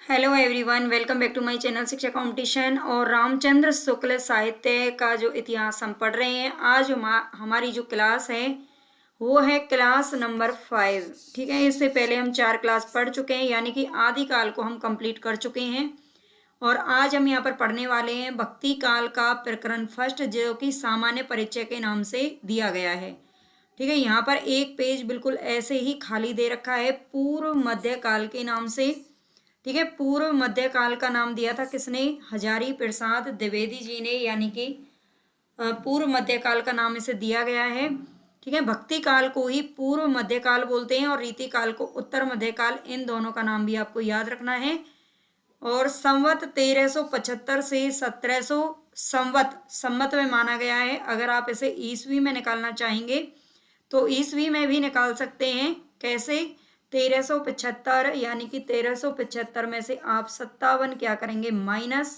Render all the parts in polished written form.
Hello everyone, welcome back to my channel Shiksha competition. और रामचंद्र शुक्ल साहित्य का जो इतिहास हम पढ़ रहे हैं, आज हमारी जो क्लास है वो है क्लास नंबर 5। ठीक है, इससे पहले हम 4 क्लास पढ़ चुके हैं, यानी कि आदिकाल को हम कंप्लीट कर चुके हैं। और आज हम यहाँ पर पढ़ने वाले हैं भक्ति काल का प्रकरण फर्स्ट, जो कि सामान्य परिचय के नाम से दिया गया है। ठीक है, यहाँ पर एक पेज बिल्कुल ऐसे ही खाली दे रखा है पूर्व मध्य काल के नाम से। ठीक है, पूर्व मध्य काल का नाम दिया था किसने? हजारी प्रसाद द्विवेदी जी ने, यानी कि पूर्व मध्य काल का नाम इसे दिया गया है। ठीक है, भक्ति काल को ही पूर्व मध्य काल बोलते हैं और रीति काल को उत्तर मध्य काल। इन दोनों का नाम भी आपको याद रखना है। और संवत 1375 से 1700 संवत में माना गया है। अगर आप इसे ईसवी में निकालना चाहेंगे तो ईसवी में भी निकाल सकते हैं। कैसे? 1375, यानी कि 1375 में से आप 57 क्या करेंगे? माइनस।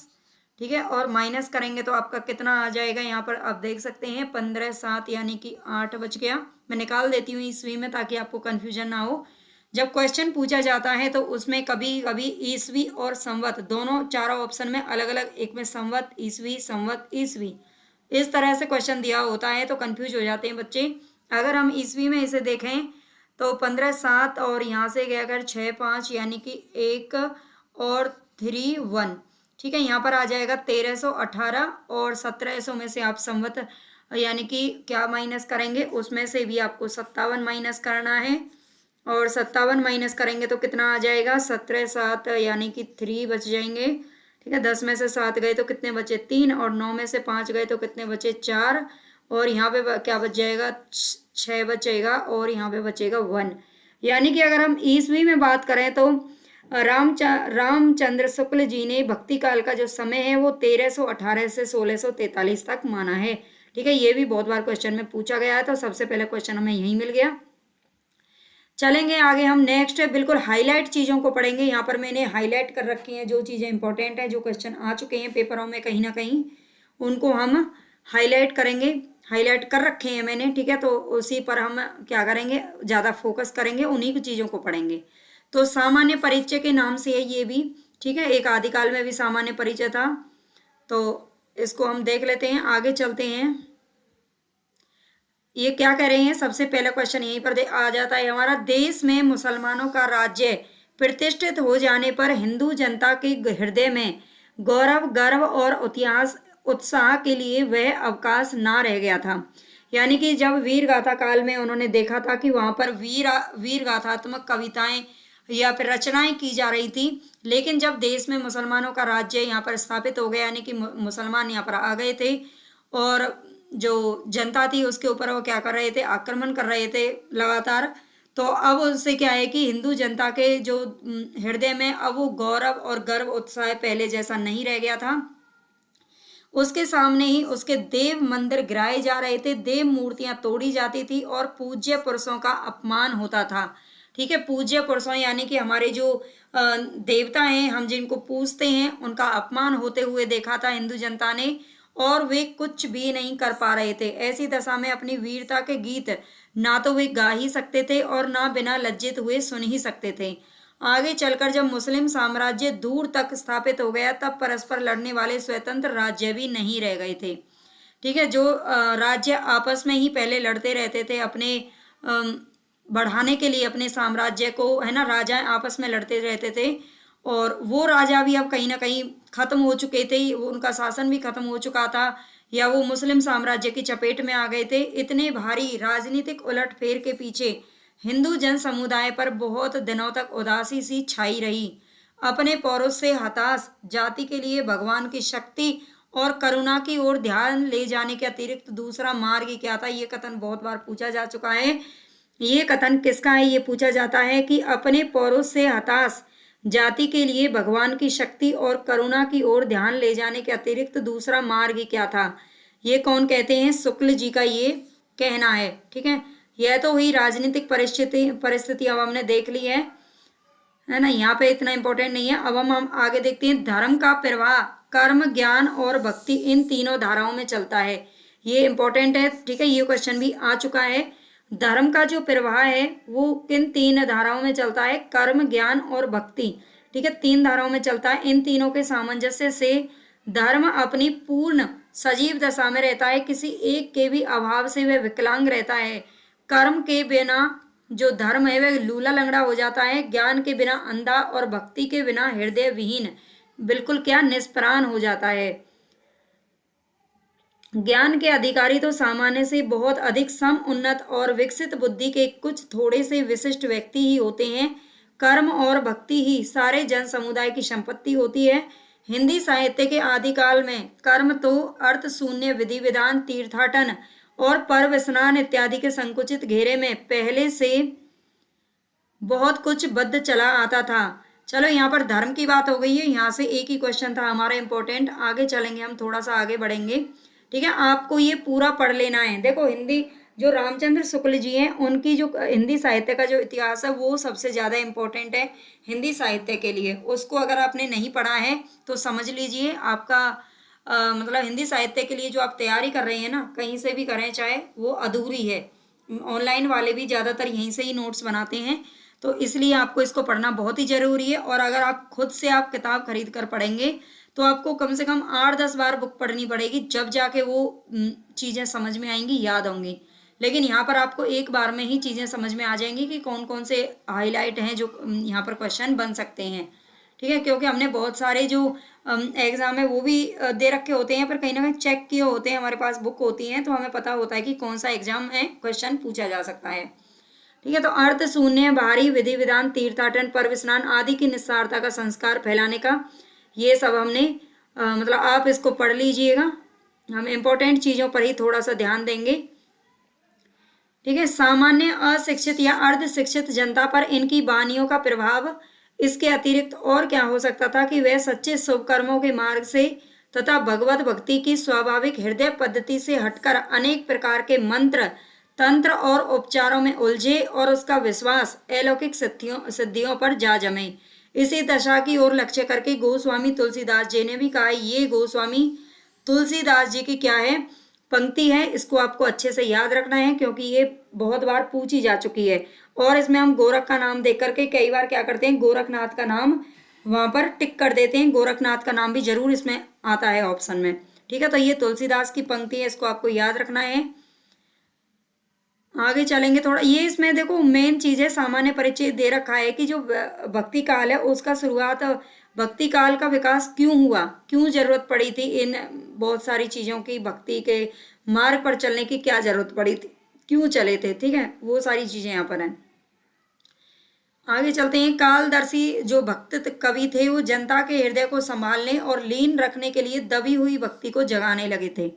ठीक है, और माइनस करेंगे तो आपका कितना आ जाएगा? यहाँ पर आप देख सकते हैं 15 7, यानी कि 8 बच गया। मैं निकाल देती हूँ ईस्वी में ताकि आपको कंफ्यूजन ना हो। जब क्वेश्चन पूछा जाता है तो उसमें कभी कभी ईस्वी और संवत दोनों चारों ऑप्शन में अलग अलग, एक में संवत ईस्वी इस तरह से क्वेश्चन दिया होता है, तो कंफ्यूज हो जाते हैं बच्चे। अगर हम ईस्वी में इसे देखें तो 15 7 और यहाँ से गया अगर 6 5, यानी कि 1 और 3 1। ठीक है, यहाँ पर आ जाएगा 1318 और 1700 में से आप संवत यानी कि क्या माइनस करेंगे? उसमें से भी आपको 57 माइनस करना है। और 57 माइनस करेंगे तो कितना आ जाएगा? 17 7, यानी कि 3 बच जाएंगे। ठीक है, 10 में से 7 गए तो कितने बचे? 3। और 9 में से 5 गए तो कितने बचे? 4। और यहाँ पे क्या बच जाएगा? 6 बचेगा और यहाँ पे बचेगा 1। यानी कि अगर हम ईस्वी में बात करें तो रामचंद्र शुक्ल जी ने भक्ति काल का जो समय है वो 1318 से 1643 तक माना है। ठीक है, ये भी बहुत बार क्वेश्चन में पूछा गया है, तो सबसे पहले क्वेश्चन हमें यही मिल गया। चलेंगे आगे, हम नेक्स्ट बिल्कुल हाईलाइट चीज़ों को पढ़ेंगे। यहाँ पर मैंने हाईलाइट कर रखी हैं जो चीज़ें इंपॉर्टेंट हैं, जो क्वेश्चन आ चुके हैं पेपरों में कहीं ना कहीं, उनको हम हाईलाइट करेंगे। हाईलाइट कर रखे हैं मैंने। ठीक है, तो उसी पर हम क्या करेंगे? ज़्यादा फोकस करेंगे, उन्हीं की चीज़ों को पढ़ेंगे। तो सामान्य परिचय के नाम से है ये भी। ठीक है, एक आदिकाल में भी सामान्य परिचय था, तो इसको हम देख लेते हैं, आगे चलते हैं। ये क्या कह रहे हैं? सबसे पहला क्वेश्चन यहीं पर आ जाता है हमारा। देश में मुसलमानों का राज्य प्रतिष्ठित हो जाने पर हिंदू जनता के हृदय में गौरव, गर्व और इतिहास उत्साह के लिए वह अवकाश ना रह गया था। यानी कि जब वीर गाथा काल में उन्होंने देखा था कि वहां पर वीर गाथात्मक कविताएं या फिर रचनाएं की जा रही थी, लेकिन जब देश में मुसलमानों का राज्य यहाँ पर स्थापित हो गया, यानी कि मुसलमान यहाँ पर आ गए थे और जो जनता थी उसके ऊपर वो क्या कर रहे थे? आक्रमण कर रहे थे लगातार। तो अब उससे क्या है कि हिंदू जनता के जो हृदय में अब वो गौरव और गर्व उत्साह पहले जैसा नहीं रह गया था। उसके सामने ही उसके देव मंदिर गिराए जा रहे थे, देव मूर्तियां तोड़ी जाती थी और पूज्य पुरुषों का अपमान होता था। ठीक है, पूज्य पुरुषों यानी कि हमारे जो देवता हैं, हम जिनको पूजते हैं, उनका अपमान होते हुए देखा था हिंदू जनता ने, और वे कुछ भी नहीं कर पा रहे थे। ऐसी दशा में अपनी वीरता के गीत ना तो वे गा ही सकते थे और ना बिना लज्जित हुए सुन ही सकते थे। आगे चलकर जब मुस्लिम साम्राज्य दूर तक स्थापित हो गया, तब परस्पर लड़ने वाले स्वतंत्र राज्य भी नहीं रह गए थे। ठीक है, जो राज्य आपस में ही पहले लड़ते रहते थे अपने बढ़ाने के लिए अपने साम्राज्य को, है ना, राजा आपस में लड़ते रहते थे, और वो राजा भी अब कहीं ना कहीं खत्म हो चुके थे, उनका शासन भी खत्म हो चुका था, या वो मुस्लिम साम्राज्य की चपेट में आ गए थे। इतने भारी राजनीतिक उलटफेर के पीछे हिंदू जन समुदाय पर बहुत दिनों तक उदासी सी छाई रही। अपने पौरुष से हताश जाति के लिए भगवान की शक्ति और करुणा की ओर ध्यान ले जाने के अतिरिक्त दूसरा मार्ग क्या था? ये कथन बहुत बार पूछा जा चुका है। ये कथन किसका है? ये पूछा जाता है कि अपने पौरुष से हताश जाति के लिए भगवान की शक्ति और करुणा की ओर ध्यान ले जाने के अतिरिक्त दूसरा मार्ग क्या था? ये कौन कहते हैं? शुक्ल जी का ये कहना है। ठीक है, यह तो हुई राजनीतिक परिस्थिति अब हमने देख ली है ना, यहाँ पे इतना इंपॉर्टेंट नहीं है। अब हम आगे देखते हैं। धर्म का प्रवाह कर्म, ज्ञान और भक्ति इन तीनों धाराओं में चलता है। ये इंपॉर्टेंट है। ठीक है, ये क्वेश्चन भी आ चुका है। धर्म का जो प्रवाह है वो किन 3 धाराओं में चलता है? कर्म, ज्ञान और भक्ति। ठीक है, 3 धाराओं में चलता है। इन तीनों के सामंजस्य से धर्म अपनी पूर्ण सजीव दशा में रहता है, किसी एक के भी अभाव से वह विकलांग रहता है। कर्म के बिना जो धर्म है वह लूला लंगड़ा हो जाता है, ज्ञान के बिना अंधा और भक्ति के बिना हृदय विहीन, बिल्कुल क्या निष्प्राण हो जाता है। ज्ञान के अधिकारी तो सामान्य से बहुत अधिक सम उन्नत और विकसित बुद्धि के कुछ थोड़े से विशिष्ट व्यक्ति ही होते हैं। कर्म और भक्ति ही सारे जन समुदाय की संपत्ति होती है। हिंदी साहित्य के आदिकाल में कर्म तो अर्थ शून्य विधि विधान, तीर्थाटन और पर्व स्नान इत्यादि के संकुचित घेरे में पहले से बहुत कुछ बद्ध चला आता था। चलो यहाँ पर धर्म की बात हो गई है, यहाँ से एक ही क्वेश्चन था हमारा इंपॉर्टेंट। आगे चलेंगे, हम थोड़ा सा आगे बढ़ेंगे। ठीक है, आपको ये पूरा पढ़ लेना है। देखो, हिंदी जो रामचंद्र शुक्ल जी हैं, उनकी जो हिंदी साहित्य का जो इतिहास है वो सबसे ज़्यादा इम्पोर्टेंट है हिंदी साहित्य के लिए। उसको अगर आपने नहीं पढ़ा है तो समझ लीजिए आपका मतलब हिंदी साहित्य के लिए जो आप तैयारी कर रहे हैं ना, कहीं से भी करें चाहे, वो अधूरी है। ऑनलाइन वाले भी ज़्यादातर यहीं से ही नोट्स बनाते हैं, तो इसलिए आपको इसको पढ़ना बहुत ही ज़रूरी है। और अगर आप खुद से आप किताब खरीद कर पढ़ेंगे तो आपको कम से कम 8-10 बार बुक पढ़नी पड़ेगी, जब जाके वो चीज़ें समझ में आएंगी, याद होंगी। लेकिन यहाँ पर आपको एक बार में ही चीज़ें समझ में आ जाएंगी कि कौन कौन से हाईलाइट हैं जो यहाँ पर क्वेश्चन बन सकते हैं। ठीक है, क्योंकि हमने बहुत सारे जो एग्ज़ाम है वो भी दे रखे होते हैं, पर कहीं ना कहीं चेक किए होते हैं, हमारे पास बुक होती हैं, तो हमें पता होता है कि कौन सा एग्जाम है क्वेश्चन पूछा जा सकता है। ठीक है, तो अर्थ शून्य, बाहरी विधि विधान, तीर्थाटन, पर्व स्नान आदि की निस्सारता का संस्कार फैलाने का, ये सब हमने मतलब आप इसको पढ़ लीजिएगा। हम इम्पोर्टेंट चीज़ों पर ही थोड़ा सा ध्यान देंगे। ठीक है, सामान्य अशिक्षित या अर्ध शिक्षित जनता पर इनकी वानियों का प्रभाव इसके अतिरिक्त और क्या हो सकता था कि वह सच्चे शुभ कर्मों के मार्ग से तथा भगवत भक्ति की स्वाभाविक हृदय पद्धति से हटकर अनेक प्रकार के मंत्र, तंत्र और उपचारों में उलझे और उसका विश्वास अलौकिक सिद्धियों पर जा जमे। इसी दशा की ओर लक्ष्य करके गोस्वामी तुलसीदास जी ने भी कहा। ये गोस्वामी तुलसीदास जी की क्या है, पंक्ति है, इसको आपको अच्छे से याद रखना है क्योंकि ये बहुत बार पूछी जा चुकी है। और इसमें हम गोरख का नाम देख करके कई बार क्या करते हैं, गोरखनाथ का नाम वहां पर टिक कर देते हैं। गोरखनाथ का नाम भी जरूर इसमें आता है ऑप्शन में। ठीक है, तो ये तुलसीदास की पंक्ति है, इसको आपको याद रखना है। आगे चलेंगे थोड़ा, ये इसमें देखो मेन चीज है, सामान्य परिचय दे रखा है कि जो भक्ति काल है उसका शुरुआत, भक्ति काल का विकास क्यों हुआ, क्यों जरूरत पड़ी थी, इन बहुत सारी चीजों की, भक्ति के मार्ग पर चलने की क्या जरूरत पड़ी थी, क्यों चले थे। ठीक है, वो सारी चीजें यहाँ पर हैं। आगे चलते हैं। कालदर्शी जो भक्त कवि थे वो जनता के हृदय को संभालने और लीन रखने के लिए दबी हुई भक्ति को जगाने लगे थे।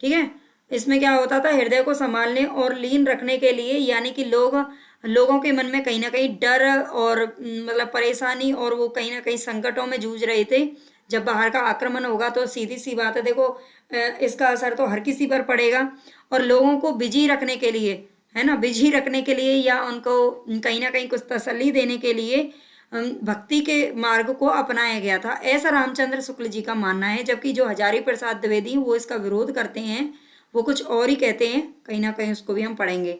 ठीक है, इसमें क्या होता था, हृदय को संभालने और लीन रखने के लिए, यानी कि लोगों के मन में कहीं ना कहीं डर और मतलब परेशानी और वो कहीं ना कहीं संकटों में जूझ रहे थे। जब बाहर का आक्रमण होगा तो सीधी सी बात है, देखो इसका असर तो हर किसी पर पड़ेगा। और लोगों को बिजी रखने के लिए, है ना, बिजी रखने के लिए या उनको कहीं ना कहीं कुछ तसल्ली देने के लिए भक्ति के मार्ग को अपनाया गया था, ऐसा रामचंद्र शुक्ल जी का मानना है। जबकि जो हजारी प्रसाद द्विवेदी वो इसका विरोध करते हैं, वो कुछ और ही कहते हैं, कहीं ना कहीं उसको भी हम पढ़ेंगे।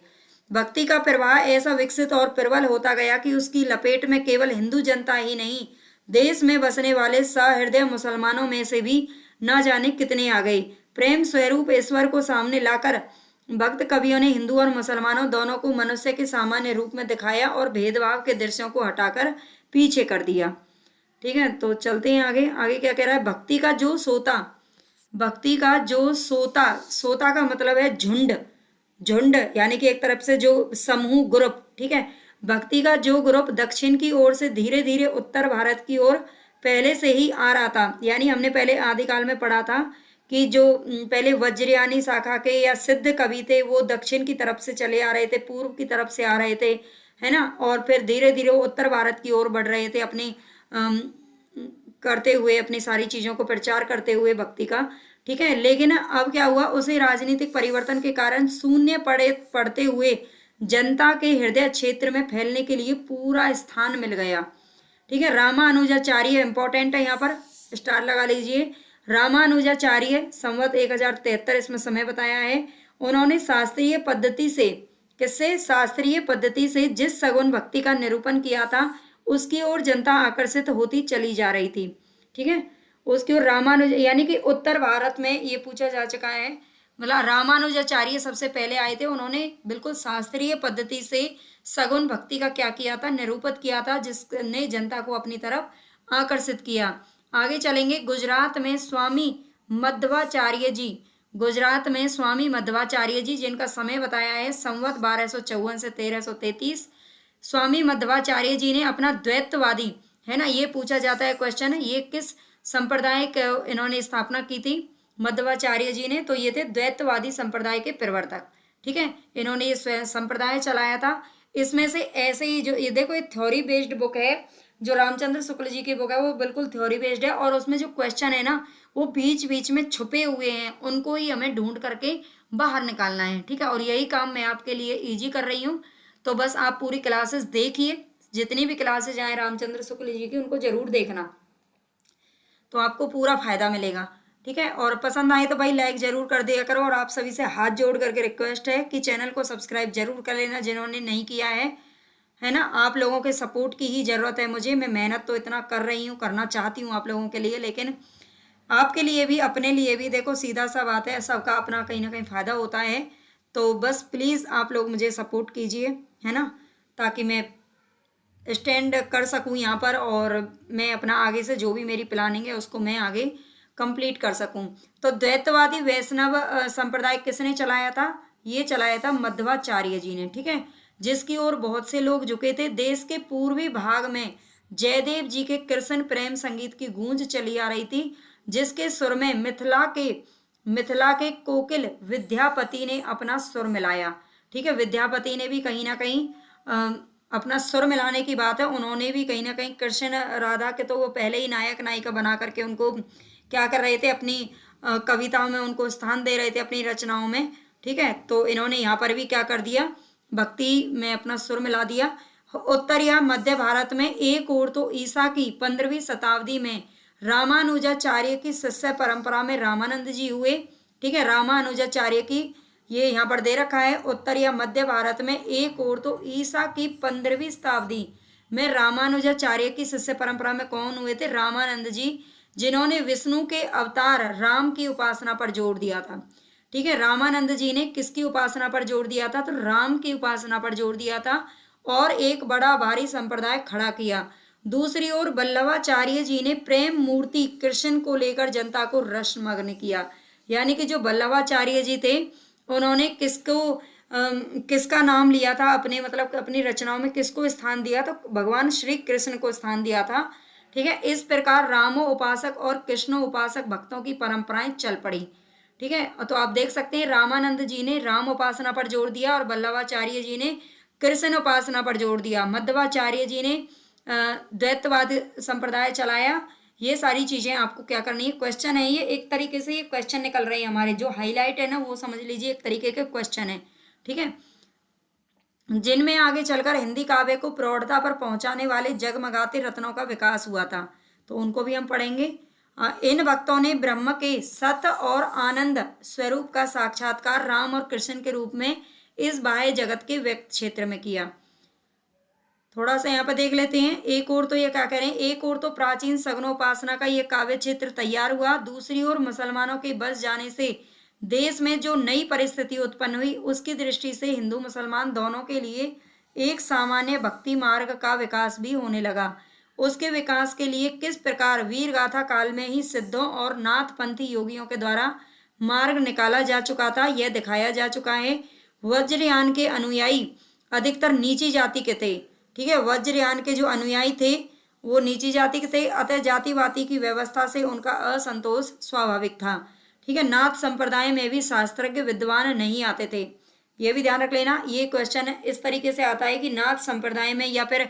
भक्ति का प्रवाह ऐसा विकसित और प्रबल होता गया कि उसकी लपेट में केवल हिंदू जनता ही नहीं, देश में बसने वाले सहृदय मुसलमानों में से भी न जाने कितने आ गए। प्रेम स्वरूप ईश्वर को सामने लाकर भक्त कवियों ने हिंदू और मुसलमानों दोनों को मनुष्य के सामान्य रूप में दिखाया और भेदभाव के दृश्यों को हटाकर पीछे कर दिया। ठीक है, तो चलते हैं आगे। आगे क्या कह रहा है, भक्ति का जो सोता, भक्ति का जो सोता, सोता का मतलब है झुंड, झुंड यानी कि एक तरफ से जो समूह, ग्रुप। ठीक है, भक्ति का जो ग्रुप दक्षिण की ओर से धीरे धीरे उत्तर भारत की ओर पहले से ही आ रहा था। यानी हमने पहले आदिकाल में पढ़ा था कि जो पहले वज्रयानी शाखा के या सिद्ध कवि थे वो दक्षिण की तरफ से चले आ रहे थे, पूर्व की तरफ से आ रहे थे, है ना, और फिर धीरे धीरे वो उत्तर भारत की ओर बढ़ रहे थे अपनी करते हुए, अपनी सारी चीजों को प्रचार करते हुए भक्ति का। ठीक है, लेकिन अब क्या हुआ, उसे राजनीतिक परिवर्तन के कारण शून्य पड़ते हुए जनता के हृदय क्षेत्र में फैलने के लिए पूरा स्थान मिल गया। ठीक है, रामानुजाचार्य इंपॉर्टेंट है, यहाँ पर स्टार लगा लीजिए। रामानुजाचार्य संवत 1073 इसमें समय बताया है। उन्होंने शास्त्रीय पद्धति से, किससे, शास्त्रीय पद्धति से जिस सगुण भक्ति का निरूपण किया था उसकी ओर जनता आकर्षित होती चली जा रही थी। ठीक है, उसकी ओर रामानुज, यानी कि उत्तर भारत में ये पूछा जा चुका है, मतलब रामानुजाचार्य सबसे पहले आए थे। उन्होंने बिल्कुल शास्त्रीय पद्धति से सगुन भक्ति का क्या किया था, निरूपित किया था, जिसने जनता को अपनी तरफ आकर्षित किया। आगे चलेंगे, गुजरात में स्वामी मध्वाचार्य जी, गुजरात में स्वामी मध्वाचार्य जी, जिनका समय बताया है संवत 1254 से 1333। स्वामी मध्वाचार्य जी ने अपना द्वैतवादी, है ना, ये पूछा जाता है क्वेश्चन है, ये किस संप्रदाय के इन्होंने स्थापना की थी मध्वाचार्य जी ने, तो ये थे द्वैतवादी संप्रदाय के प्रवर्तक। ठीक है, इन्होंने ये संप्रदाय चलाया था। इसमें से ऐसे ही जो ये देखो, ये थ्योरी बेस्ड बुक है, जो रामचंद्र शुक्ल जी की बुक है वो बिल्कुल थ्योरी बेस्ड है, और उसमें जो क्वेश्चन है ना वो बीच बीच में छुपे हुए हैं, उनको ही हमें ढूंढ करके बाहर निकालना है। ठीक है, और यही काम मैं आपके लिए इजी कर रही हूँ। तो बस आप पूरी क्लासेस देखिए, जितनी भी क्लासेज आए रामचंद्र शुक्ल जी की उनको जरूर देखना, तो आपको पूरा फायदा मिलेगा। ठीक है, और पसंद आए तो भाई लाइक जरूर कर दिया करो, और आप सभी से हाथ जोड़ करके रिक्वेस्ट है कि चैनल को सब्सक्राइब जरूर कर लेना जिन्होंने नहीं किया है ना। आप लोगों के सपोर्ट की ही जरूरत है मुझे, मैं मेहनत तो इतना कर रही हूँ, करना चाहती हूँ आप लोगों के लिए, लेकिन आपके लिए भी अपने लिए भी देखो, सीधा सा बात है, सबका अपना कहीं ना कहीं फायदा होता है। तो बस प्लीज आप लोग मुझे सपोर्ट कीजिए, है ना, ताकि मैं स्टैंड कर सकूं यहाँ पर, और मैं अपना आगे से जो भी मेरी प्लानिंग है उसको मैं आगे कंप्लीट कर सकूं। तो द्वैतवादी वैष्णव संप्रदाय किसने चलाया था, ये चलाया था मध्वाचार्य जी ने। ठीक है, जिसकी ओर बहुत से लोग झुके थे। देश के पूर्वी भाग में जयदेव जी के कृष्ण प्रेम संगीत की गूंज चली आ रही थी, जिसके सुर में मिथिला के कोकिल विद्यापति ने अपना सुर मिलाया। ठीक है, विद्यापति ने भी कहीं ना कहीं अपना सुर मिलाने की बात है, उन्होंने भी कहीं ना कहीं कृष्ण राधा के तो वो पहले ही नायक नायिका बना करके उनको क्या कर रहे थे, अपनी कविताओं में उनको स्थान दे रहे थे, अपनी रचनाओं में। ठीक है, तो इन्होंने यहाँ पर भी क्या कर दिया, भक्ति में अपना सुर मिला दिया। उत्तर या मध्य भारत में एक ओर तो ईसा की 15वीं शताब्दी में रामानुजाचार्य की शिष्य परंपरा में रामानंद जी हुए। ठीक है, रामानुजाचार्य की ये यहाँ पर दे रखा है, उत्तर या मध्य भारत में एक ओर तो ईसा की 15वीं शताब्दी में रामानुजाचार्य की शिष्य परंपरा में कौन हुए थे, रामानंद जी, जिन्होंने विष्णु के अवतार राम की उपासना पर जोर दिया था। ठीक है, रामानंद जी ने किसकी उपासना पर जोर दिया था, तो राम की उपासना पर जोर दिया था, और एक बड़ा भारी संप्रदाय खड़ा किया। दूसरी ओर वल्लभाचार्य जी ने प्रेम मूर्ति कृष्ण को लेकर जनता को रसमग्न किया। यानी कि जो वल्लभाचार्य जी थे, उन्होंने किसका नाम लिया था अपने, मतलब अपनी रचनाओं में किसको स्थान दिया, तो भगवान श्री कृष्ण को स्थान दिया था। ठीक है, इस प्रकार रामो उपासक और कृष्णो उपासक भक्तों की परंपराएं चल पड़ी। ठीक है, तो आप देख सकते हैं रामानंद जी ने राम उपासना पर जोर दिया, और वल्लभाचार्य जी ने कृष्ण उपासना पर जोर दिया। मध्वाचार्य जी ने द्वैतवाद संप्रदाय चलाया। ये सारी चीजें आपको क्या करनी है, क्वेश्चन है ये, एक तरीके से ये क्वेश्चन निकल रहे हैं हमारे, जो हाईलाइट है ना वो समझ लीजिए एक तरीके के क्वेश्चन है। ठीक है, जिनमें आगे चलकर हिंदी काव्य को प्रौढ़ता पर पहुंचाने वाले जगमगाते रत्नों का विकास हुआ था, तो उनको भी हम पढ़ेंगे। इन भक्तों ने ब्रह्म के सत्य और आनंद स्वरूप का साक्षात्कार राम और कृष्ण के रूप में इस बाह्य जगत के व्यक्त क्षेत्र में किया। थोड़ा सा यहाँ पर देख लेते हैं। एक ओर तो ये क्या कह रहे हैं, एक ओर तो प्राचीन सगुनोपासना का ये काव्य क्षेत्र तैयार हुआ, दूसरी ओर मुसलमानों के बस जाने से देश में जो नई परिस्थिति उत्पन्न हुई, उसकी दृष्टि से हिंदू मुसलमान दोनों के लिए एक सामान्य भक्ति मार्ग का विकास भी होने लगा। उसके विकास के लिए किस प्रकार वीर गाथा काल में ही सिद्धों और नाथपंथी योगियों के द्वारा मार्ग निकाला जा चुका था, यह दिखाया जा चुका है। वज्रयान के अनुयायी अधिकतर नीची जाति के थे। ठीक है, वज्रयान के जो अनुयायी थे वो नीची जाति के थे, अतः जातिवादी की व्यवस्था से उनका असंतोष स्वाभाविक था। ठीक है, नाथ संप्रदाय में भी शास्त्रज्ञ विद्वान नहीं आते थे, ये भी ध्यान रख लेना। ये क्वेश्चन इस तरीके से आता है कि नाथ संप्रदाय में या फिर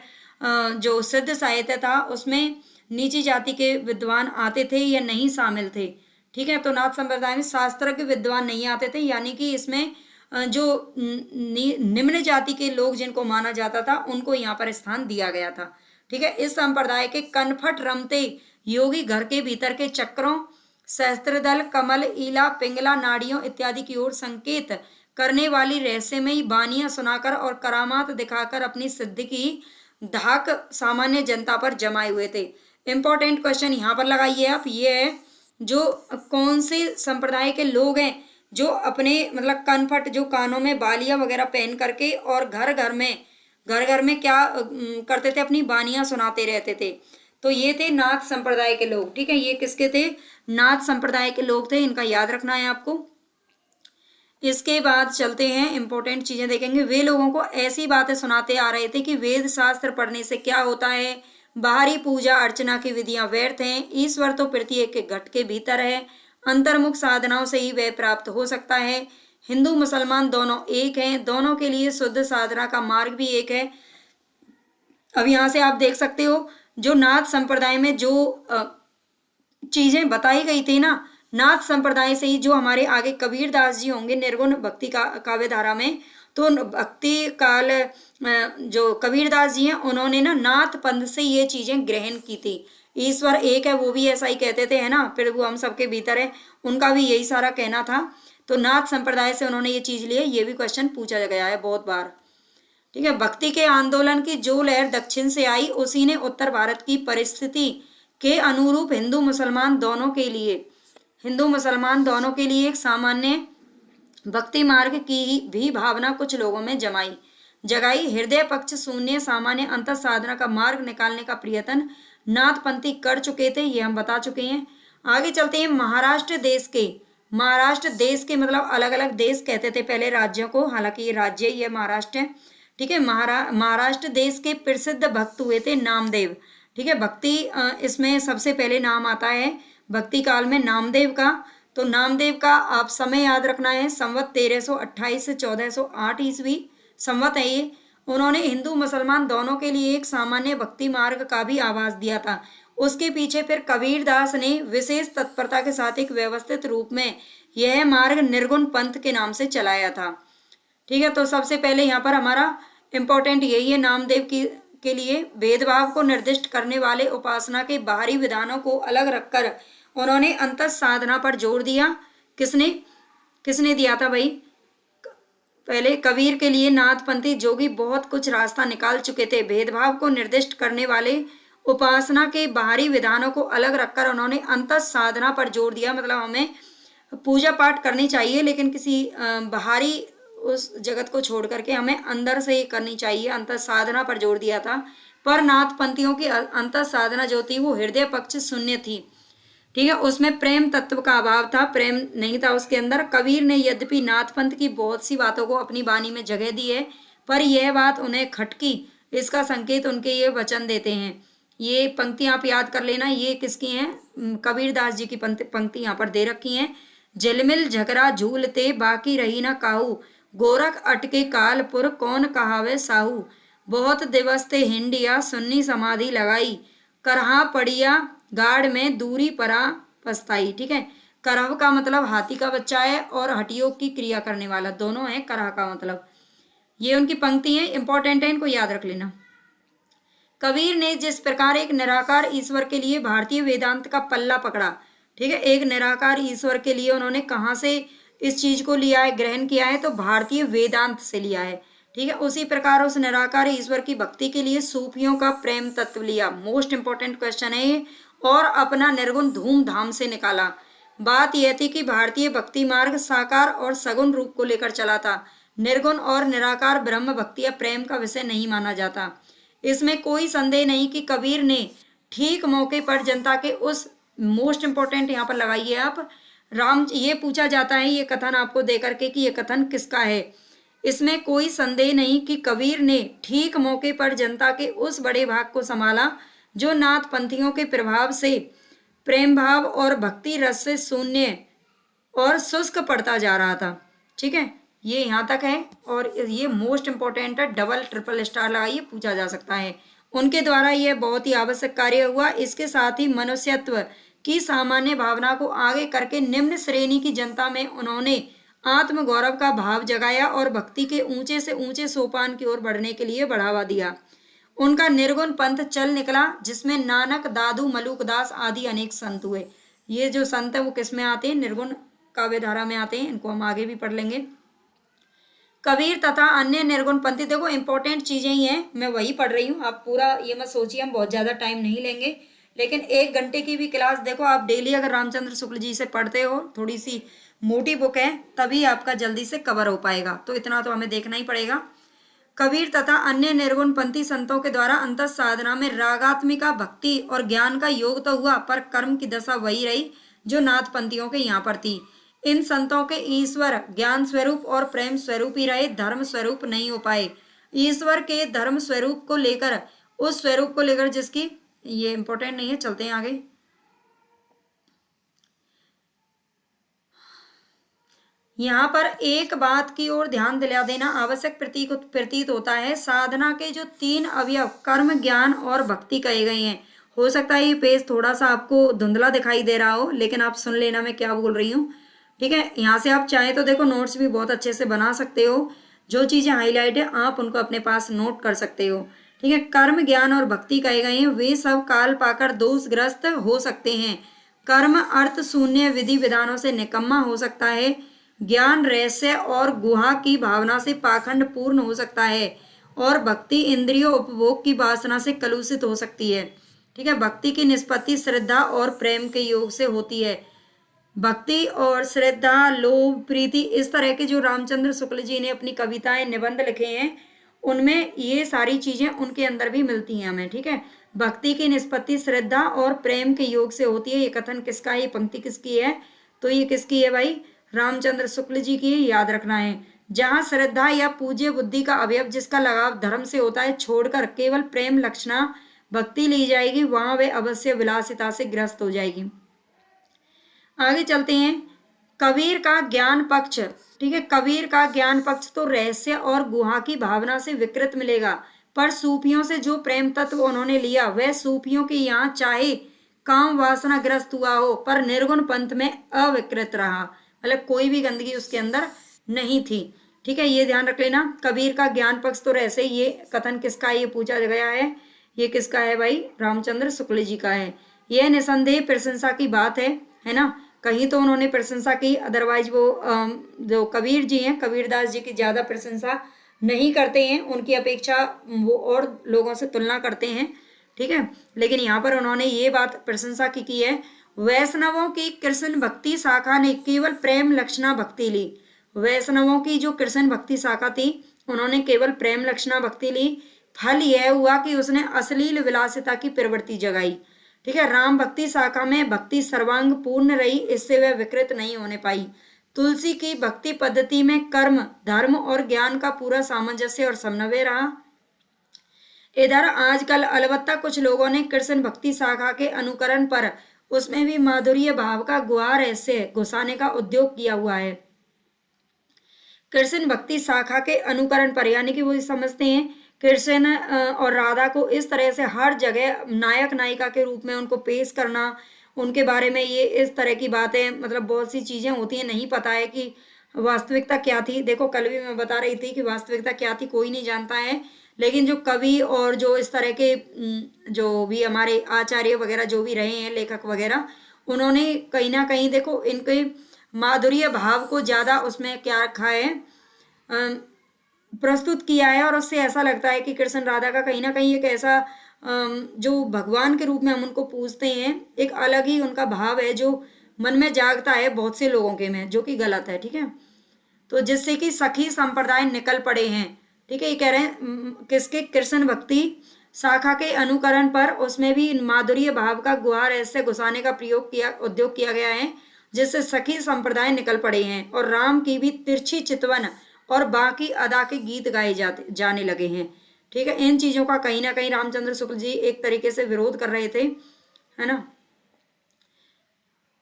जो सिद्ध साहित्य था उसमें नीची जाति के विद्वान आते थे या नहीं शामिल थे। ठीक है, तो नाथ संप्रदाय में शास्त्रज्ञ विद्वान नहीं आते थे, यानी कि इसमें जो निम्न जाति के लोग जिनको माना जाता था उनको यहाँ पर स्थान दिया गया था। ठीक है, इस संप्रदाय के कनफट रमते योगी घर के भीतर के चक्रों, सहस्त्रदल, कमल, ईला, पिंगला, नाड़ियों इत्यादि की ओर संकेत करने वाली रहस्यमयी बानियां सुनाकर और करामात दिखाकर अपनी सिद्धि की धाक सामान्य जनता पर जमाए हुए थे। इंपॉर्टेंट क्वेश्चन यहाँ पर लगाइए आप, ये है जो कौन से संप्रदाय के लोग हैं जो अपने मतलब कनफट, जो कानों में बालियां वगैरह पहन करके और घर घर में क्या करते थे, अपनी बानियां सुनाते रहते थे। तो ये थे नाथ संप्रदाय के लोग। ठीक है, ये किसके थे? नाथ संप्रदाय के लोग थे, इनका याद रखना है आपको। इसके बाद चलते हैं, इंपॉर्टेंट चीजें देखेंगे। वे लोगों को ऐसी बातें सुनाते आ रहे थे कि वेद शास्त्र पढ़ने से क्या होता है, बाहरी पूजा अर्चना की विधियां व्यर्थ हैं, ईश्वर तो प्रत्येक के घट के भीतर है, अंतर्मुख साधनाओं से ही वह प्राप्त हो सकता है, हिंदू मुसलमान दोनों एक हैं, दोनों के लिए शुद्ध साधना का मार्ग भी एक है। अब यहाँ से आप देख सकते हो जो नाथ संप्रदाय में जो चीजें बताई गई थी ना, नाथ संप्रदाय से ही जो हमारे आगे कबीरदास जी होंगे निर्गुण भक्ति का काव्य धारा में, तो भक्ति काल जो कबीरदास जी हैं उन्होंने ना नाथ पंथ से ये चीजें ग्रहण की थी। ईश्वर एक है, वो भी ऐसा ही कहते थे, है ना, फिर वो हम सबके भीतर है, उनका भी यही सारा कहना था। तो नाथ संप्रदाय से उन्होंने ये चीज ली है, ये भी क्वेश्चन पूछा गया है बहुत बार। ठीक है, भक्ति के आंदोलन की जो लहर दक्षिण से आई, उसी ने उत्तर भारत की परिस्थिति के अनुरूप हिंदू मुसलमान दोनों के लिए एक सामान्य भक्ति मार्ग की भी भावना कुछ लोगों में जगाई। हृदय पक्ष शून्य सामान्य अंतर साधना का मार्ग निकालने का प्रयत्न नाथपंथी कर चुके थे, ये हम बता चुके हैं। आगे चलते हैं। महाराष्ट्र देश के मतलब अलग अलग देश कहते थे पहले राज्यों को, हालांकि ये राज्य ही है, महाराष्ट्र है। ठीक है, महाराष्ट्र देश के प्रसिद्ध भक्त हुए थे नामदेव। ठीक है, भक्ति इसमें सबसे पहले नाम आता है भक्ति काल में नामदेव का। तो नामदेव का आप समय याद रखना है, संवत 1328 से 1408 ईस्वी संवत है ये। उन्होंने हिंदू मुसलमान दोनों के लिए एक सामान्य भक्ति मार्ग का भी आवाज दिया था। उसके पीछे फिर कबीरदास ने विशेष तत्परता के साथ एक व्यवस्थित रूप में यह मार्ग निर्गुण पंथ के नाम से चलाया था। ठीक है, तो सबसे पहले यहाँ पर हमारा इंपॉर्टेंट यही है, नामदेव के लिए भेदभाव को निर्दिष्ट करने वाले उपासना के बाहरी विधानों को अलग रखकर उन्होंने अंतः साधना पर जोर दिया। किसने दिया था भाई? पहले कबीर के लिए नाथपंथी जोगी बहुत कुछ रास्ता निकाल चुके थे। भेदभाव को निर्दिष्ट करने वाले उपासना के बाहरी विधानों को अलग रखकर उन्होंने अंतः साधना पर जोर दिया। मतलब हमें पूजा पाठ करनी चाहिए, लेकिन किसी बाहरी उस जगत को छोड़ करके हमें अंदर से ही करनी चाहिए, अंतर साधना पर जोर दिया था। पर नाथपंथियों की अंतर साधना जो थी वो हृदय पक्ष शून्य थी। ठीक है, उसमें प्रेम तत्व का अभाव था, प्रेम नहीं था उसके अंदर। कबीर ने यद्यपि नाथपंथ की बहुत सी बातों को अपनी वाणी में जगह दी है, पर यह बात उन्हें खटकी, इसका संकेत उनके ये वचन देते हैं। ये पंक्तियां आप याद कर लेना, ये किसकी हैं? कबीरदास जी की पंक्ति यहाँ पर दे रखी हैं। झिलमिल झगड़ा झूलते बाकी रही ना काहू, गोरख अटके कालपुर कौन कहावे साहू, बहुत दिवस ते हिंडिया सुन्नी समाधि लगाई, करहा पड़िया गाड़ में दूरी परा पछताई। ठीक है, करह का मतलब हाथी का बच्चा है और हठयोग की क्रिया करने वाला, दोनों है करह का मतलब। ये उनकी पंक्ति है, इंपॉर्टेंट है, इनको याद रख लेना। कबीर ने जिस प्रकार एक निराकार ईश्वर के लिए भारतीय वेदांत का पल्ला पकड़ा, ठीक है, एक निराकार ईश्वर के लिए उन्होंने कहाँ से इस चीज को लिया है, ग्रहण किया है, तो भारतीय वेदांत से लिया है। ठीक है, उसी प्रकार उस निराकार ईश्वर की भक्ति के लिए सूफियों का प्रेम तत्व लिया। मोस्ट इंपॉर्टेंट क्वेश्चन है ये, और अपना निर्गुण धूमधाम से निकाला। बात यह थी कि भारतीय भक्ति मार्ग साकार और सगुण रूप को लेकर चला था। निर्गुण और निराकार ब्रह्म भक्ति या प्रेम का विषय नहीं माना जाता। इसमें कोई संदेह नहीं कि कबीर ने ठीक मौके पर जनता के उस, मोस्ट इंपॉर्टेंट यहाँ पर लगाइए आप, ये पूछा जाता है ये कथन आपको देकर के कि ये कथन किसका है। इसमें कोई संदेह नहीं कि कबीर ने ठीक मौके पर जनता के उस बड़े भाग को संभाला जो नाथपंथियों के प्रभाव से प्रेम भाव और भक्ति रस से शून्य और शुष्क पड़ता जा रहा था। ठीक है, ये यहाँ तक है, और ये मोस्ट इंपॉर्टेंट है, डबल ट्रिपल स्टार लगाइए, पूछा जा सकता है। उनके द्वारा यह बहुत ही आवश्यक कार्य हुआ। इसके साथ ही मनुष्यत्व की सामान्य भावना को आगे करके निम्न श्रेणी की जनता में उन्होंने आत्म गौरव का भाव जगाया और भक्ति के ऊंचे से ऊंचे सोपान की ओर बढ़ने के लिए बढ़ावा दिया। उनका निर्गुण पंथ चल निकला, जिसमें नानक, दादू, मलूकदास आदि अनेक संत हुए। ये जो संत है वो किस में आते हैं? निर्गुण काव्य धारा में आते हैं। इनको हम आगे भी पढ़ लेंगे। कबीर तथा अन्य निर्गुण पंथी, देखो इंपॉर्टेंट चीजें ही हैं, मैं वही पढ़ रही हूँ, आप पूरा ये मत सोचिए, हम बहुत ज्यादा टाइम नहीं लेंगे, लेकिन 1 घंटे की भी क्लास देखो आप डेली अगर रामचंद्र शुक्ल जी से पढ़ते हो, थोड़ी सी मोटी बुक है, तभी आपका जल्दी से कवर हो पाएगा, तो इतना तो हमें देखना ही पड़ेगा। कबीर तथा अन्य निर्गुण पंथी संतों के द्वारा अंतर साधना में रागात्मिका भक्ति और ज्ञान का योग तो हुआ, पर कर्म की दशा वही रही जो नाथ पंथियों के यहाँ पर थी। इन संतों के ईश्वर ज्ञान स्वरूप और प्रेम स्वरूप ही रहे, धर्म स्वरूप नहीं हो पाए। ईश्वर के धर्म स्वरूप को लेकर, उस स्वरूप को लेकर जिसकी, ये इंपॉर्टेंट नहीं है, चलते हैं आगे। यहाँ पर एक बात की ओर ध्यान दिला देना आवश्यक प्रतीत होता है, साधना के जो 3 अवयव कर्म ज्ञान और भक्ति कहे गए हैं। हो सकता है ये पेज थोड़ा सा आपको धुंधला दिखाई दे रहा हो, लेकिन आप सुन लेना मैं क्या बोल रही हूँ, ठीक है। यहाँ से आप चाहें तो देखो नोट्स भी बहुत अच्छे से बना सकते हो, जो चीजें हाईलाइट है आप उनको अपने पास नोट कर सकते हो, ठीक है। कर्म ज्ञान और भक्ति कहे गए हैं, वे सब काल पाकर दोषग्रस्त हो सकते हैं। कर्म अर्थ शून्य विधि विधानों से निकम्मा हो सकता है, ज्ञान रहस्य और गुहा की भावना से पाखंड पूर्ण हो सकता है, और भक्ति इंद्रियों उपभोग की वासना से कलुषित हो सकती है, ठीक है। भक्ति की निष्पत्ति श्रद्धा और प्रेम के योग से होती है। भक्ति और श्रद्धा लोभ प्रीति, इस तरह के जो रामचंद्र शुक्ल जी ने अपनी कविताएं निबंध लिखे हैं, उनमें ये सारी चीजें उनके अंदर भी मिलती हैं हमें, ठीक है। भक्ति की निष्पत्ति श्रद्धा और प्रेम के योग से होती है। ये कथन किसका है, ये पंक्ति किसकी है, तो ये किसकी है भाई, रामचंद्र शुक्ल जी की, याद रखना है। जहां श्रद्धा या पूज्य बुद्धि का अवयव जिसका लगाव धर्म से होता है छोड़कर केवल प्रेम लक्षणा भक्ति ली जाएगी, वहां वे अवश्य विलासिता से ग्रस्त हो जाएगी। आगे चलते हैं। कबीर का ज्ञान पक्ष, ठीक है। कबीर का ज्ञान पक्ष तो रहस्य और गुहा की भावना से विकृत मिलेगा, पर सूफियों से जो प्रेम तत्व उन्होंने लिया वह सूफियों के यहाँ चाहे काम वासना ग्रस्त हुआ हो पर निर्गुण पंथ में अविकृत रहा, मतलब कोई भी गंदगी उसके अंदर नहीं थी, ठीक है। ये ध्यान रख लेना। कबीर का ज्ञान पक्ष तो रहस्य, ये कथन किसका है, ये पूछा गया है, ये किसका है भाई, रामचंद्र शुक्ल जी का है। यह निसंदेह प्रशंसा की बात है ना। कहीं तो उन्होंने प्रशंसा की, अदरवाइज वो जो कबीर जी हैं, कबीरदास जी की ज्यादा प्रशंसा नहीं करते हैं, उनकी अपेक्षा वो और लोगों से तुलना करते हैं, ठीक है। लेकिन यहाँ पर उन्होंने ये बात प्रशंसा की है, वैष्णवों की कृष्ण भक्ति शाखा ने केवल प्रेम लक्षणा भक्ति ली। वैष्णवों की जो कृष्ण भक्ति शाखा थी उन्होंने केवल प्रेम लक्षणा भक्ति ली, फल यह हुआ कि उसने अश्लील विलासिता की प्रवृत्ति जगाई, ठीक है। राम भक्ति शाखा में भक्ति सर्वांग पूर्ण रही, इससे वह विकृत नहीं होने पाई। तुलसी की भक्ति पद्धति में कर्म धर्म और ज्ञान का पूरा सामंजस्य और समन्वय रहा। इधर आजकल अलबत्ता कुछ लोगों ने कृष्ण भक्ति शाखा के अनुकरण पर उसमें भी माधुर्य भाव का गुहार ऐसे घुसाने का उद्योग किया हुआ है। कृष्ण भक्ति शाखा के अनुकरण पर, यानी कि वो समझते हैं कृष्ण और राधा को इस तरह से हर जगह नायक नायिका के रूप में उनको पेश करना, उनके बारे में ये इस तरह की बातें, मतलब बहुत सी चीजें होती हैं, नहीं पता है कि वास्तविकता क्या थी। देखो कल भी मैं बता रही थी कि वास्तविकता क्या थी कोई नहीं जानता है, लेकिन जो कवि और जो इस तरह के जो भी हमारे आचार्य वगैरह जो भी रहे हैं, लेखक वगैरह, उन्होंने कहीं ना कहीं देखो इनके माधुर्य भाव को ज्यादा उसमें क्या रखा है, प्रस्तुत किया है, और उससे ऐसा लगता है कि कृष्ण राधा का कहीं ना कहीं एक ऐसा जो भगवान के रूप में हम उनको पूजते हैं, एक अलग ही उनका भाव है जो मन में जागता है बहुत से लोगों के में, जो कि गलत है, ठीक है। तो जिससे कि सखी संप्रदाय निकल पड़े हैं, ठीक है। ये कह रहे हैं किसके, कृष्ण भक्ति शाखा के अनुकरण पर उसमें भी माधुर्य भाव का गुहार ऐसे घुसाने का उद्योग किया गया है, जिससे सखी संप्रदाय निकल पड़े हैं और राम की भी तिरछी चितवन और बाकी अदा के गीत गाए जाने लगे हैं, ठीक है। इन चीजों का कहीं ना कहीं रामचंद्र शुक्ल जी एक तरीके से विरोध कर रहे थे, है ना।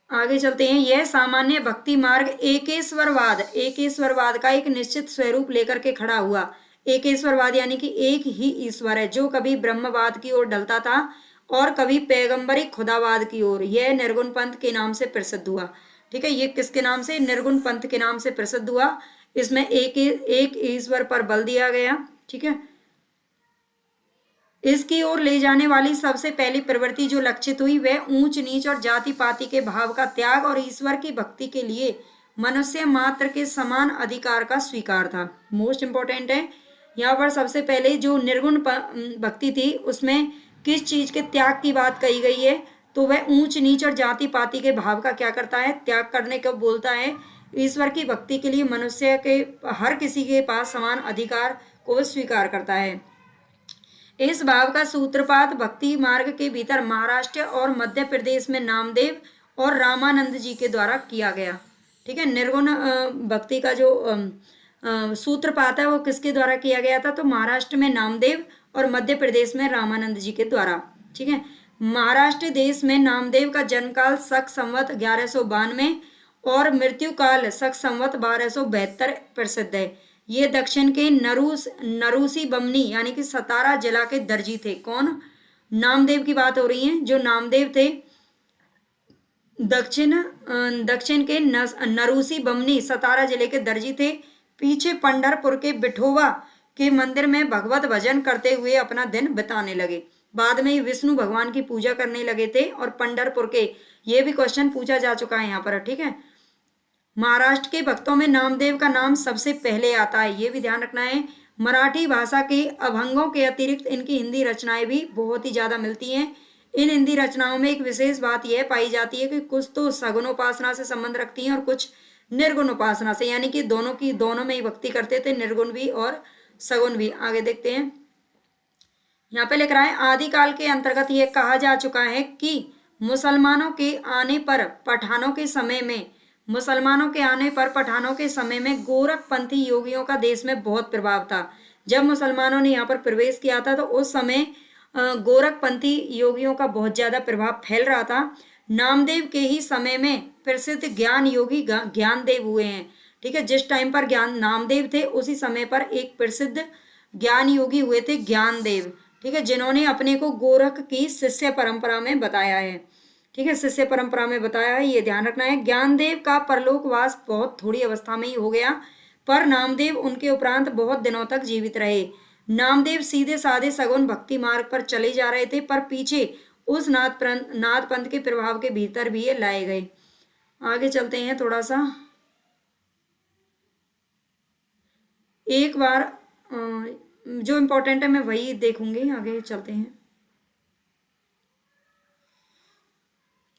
आगे चलते हैं। यह सामान्य भक्ति मार्ग एकेश्वरवाद का एक निश्चित स्वरूप लेकर के खड़ा हुआ। एकेश्वरवाद यानी कि एक ही ईश्वर है, जो कभी ब्रह्मवाद की ओर ढलता था और कभी पैगंबरी खुदावाद की ओर। यह निर्गुण पंथ के नाम से प्रसिद्ध हुआ, ठीक है। ये किसके नाम से, निर्गुण पंथ के नाम से प्रसिद्ध हुआ। इसमें एक ईश्वर पर बल दिया गया, ठीक है। इसकी ओर ले जाने वाली सबसे पहली प्रवृत्ति जो लक्षित हुई वह ऊंच नीच और जाति पाति के भाव का त्याग और ईश्वर की भक्ति के लिए मनुष्य मात्र के समान अधिकार का स्वीकार था। मोस्ट इंपॉर्टेंट है यहाँ पर। सबसे पहले जो निर्गुण भक्ति थी उसमें किस चीज के त्याग की बात कही गई है, तो वह ऊंच नीच और जाति पाति के भाव का क्या करता है, त्याग करने को बोलता है। ईश्वर की भक्ति के लिए मनुष्य के हर किसी के पास समान अधिकार को स्वीकार करता है। इस भाव का सूत्रपात भक्ति मार्ग के भीतर महाराष्ट्र और मध्य प्रदेश में नामदेव और रामानंद जी के द्वारा किया गया। ठीक है, निर्गुण भक्ति का जो सूत्रपात है वो किसके द्वारा किया गया था, तो महाराष्ट्र में नामदेव और मध्य प्रदेश में रामानंद जी के द्वारा। ठीक है, महाराष्ट्र देश में नामदेव का जन्मकाल शक संवत 1192 और मृत्यु काल शक संवत 1272 प्रसिद्ध है। ये दक्षिण के नरूसी बमनी यानी कि सतारा जिला के दर्जी थे। कौन? नामदेव की बात हो रही है। जो नामदेव थे दक्षिण के नरूसी बमनी सतारा जिले के दर्जी थे। पीछे पंढरपुर के बिठोवा के मंदिर में भगवत भजन करते हुए अपना दिन बिताने लगे। बाद में विष्णु भगवान की पूजा करने लगे थे। और पंढरपुर के, ये भी क्वेश्चन पूछा जा चुका है यहाँ पर। ठीक है, महाराष्ट्र के भक्तों में नामदेव का नाम सबसे पहले आता है, ये भी ध्यान रखना है। मराठी भाषा के अभंगों के अतिरिक्त इनकी हिंदी रचनाएं भी बहुत ही ज्यादा मिलती हैं। इन हिंदी रचनाओं में एक विशेष बात यह पाई जाती है कि कुछ तो सगुण उपासना से संबंध रखती हैं और कुछ निर्गुण उपासना से, यानी कि दोनों में ही भक्ति करते थे, निर्गुण भी और सगुण भी। आगे देखते हैं, यहाँ पे लिख रहा है आदिकाल के अंतर्गत यह कहा जा चुका है कि मुसलमानों के आने पर पठानों के समय में गोरखपंथी योगियों का देश में बहुत प्रभाव था। जब मुसलमानों ने यहाँ पर प्रवेश किया था तो उस समय गोरखपंथी योगियों का बहुत ज्यादा प्रभाव फैल रहा था। नामदेव के ही समय में प्रसिद्ध ज्ञान योगी ज्ञानदेव हुए हैं। ठीक है, जिस टाइम पर नामदेव थे उसी समय पर एक प्रसिद्ध ज्ञान योगी हुए थे ज्ञानदेव। ठीक है, जिन्होंने अपने को गोरख की शिष्य परंपरा में बताया है। ठीक है, शिष्य परंपरा में बताया है, ये ध्यान रखना है। ज्ञानदेव का परलोकवास बहुत थोड़ी अवस्था में ही हो गया, पर नामदेव उनके उपरांत बहुत दिनों तक जीवित रहे। नामदेव सीधे साधे सगुण भक्ति मार्ग पर चले जा रहे थे, पर पीछे उस नाथ पंथ के प्रभाव के भीतर भी ये लाए गए। आगे चलते हैं थोड़ा सा, एक बार जो इम्पोर्टेंट है मैं वही देखूंगी। आगे चलते हैं,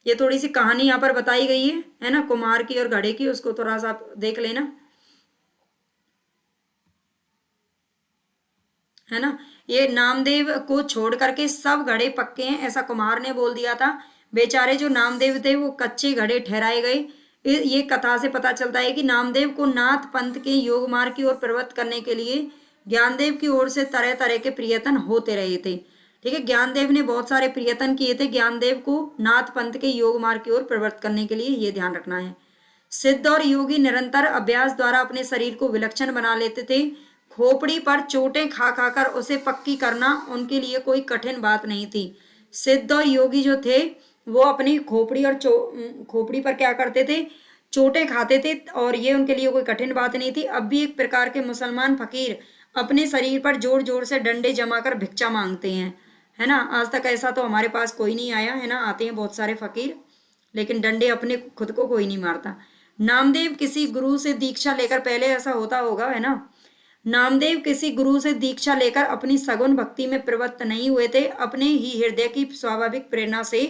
ये थोड़ी सी कहानी यहाँ पर बताई गई है ना, कुम्हार की और घड़े की, उसको थोड़ा सा आप देख लेना, है ना। ये नामदेव को छोड़ करके सब घड़े पक्के हैं ऐसा कुम्हार ने बोल दिया था। बेचारे जो नामदेव थे वो कच्चे घड़े ठहराए गए। ये कथा से पता चलता है कि नामदेव को नाथ पंथ के योग मार्ग की ओर प्रवृत्त करने के लिए ज्ञानदेव की ओर से तरह तरह के प्रयत्न होते रहे थे। ठीक है, ज्ञानदेव ने बहुत सारे प्रयत्न किए थे ज्ञानदेव को नाथ पंथ के योग मार्ग की ओर प्रवृत्त करने के लिए, ये ध्यान रखना है। सिद्ध और योगी निरंतर अभ्यास द्वारा अपने शरीर को विलक्षण बना लेते थे। खोपड़ी पर चोटें खा खाकर उसे पक्की करना उनके लिए कोई कठिन बात नहीं थी। सिद्ध और योगी जो थे वो अपनी खोपड़ी पर क्या करते थे, चोटें खाते थे, और ये उनके लिए कोई कठिन बात नहीं थी। अब भी एक प्रकार के मुसलमान फकीर अपने शरीर पर जोर जोर से डंडे जमाकर भिक्षा मांगते हैं, है ना। आज तक ऐसा तो हमारे पास कोई नहीं आया, है ना। आते हैं बहुत सारे फकीर, लेकिन डंडे अपने खुद को कोई नहीं मारता। नामदेव किसी गुरु से दीक्षा लेकर, पहले ऐसा होता होगा, है ना, नामदेव किसी गुरु से दीक्षा लेकर अपनी सगुण भक्ति में प्रवृत्त नहीं हुए थे, अपने ही हृदय की स्वाभाविक प्रेरणा से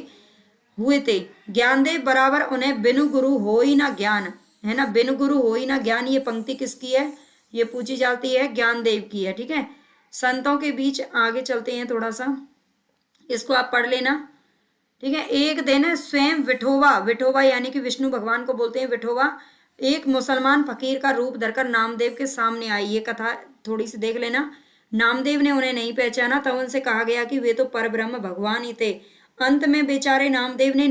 हुए थे। ज्ञानदेव बराबर उन्हें बिनु गुरु हो ही ना ज्ञान, है ना, बिनु गुरु हो ही ना ज्ञान। ये पंक्ति किसकी है, ये पूछी जाती है, ज्ञानदेव की है। ठीक है, संतों के बीच आगे चलते हैं थोड़ा सा, इसको आप पढ़ लेना। ठीक है, एक दिन स्वयं विठोबा यानी कि विष्णु भगवान को बोलते हैं विठोबा, एक मुसलमान फकीर का रूप धरकर नामदेव के सामने आई। ये कथा थोड़ी सी देख लेना। नामदेव ने उन्हें नहीं पहचाना, तब उनसे कहा गया कि वे तो परब्रह्म भगवान ही थे। अंत में बेचारे नामदेव ने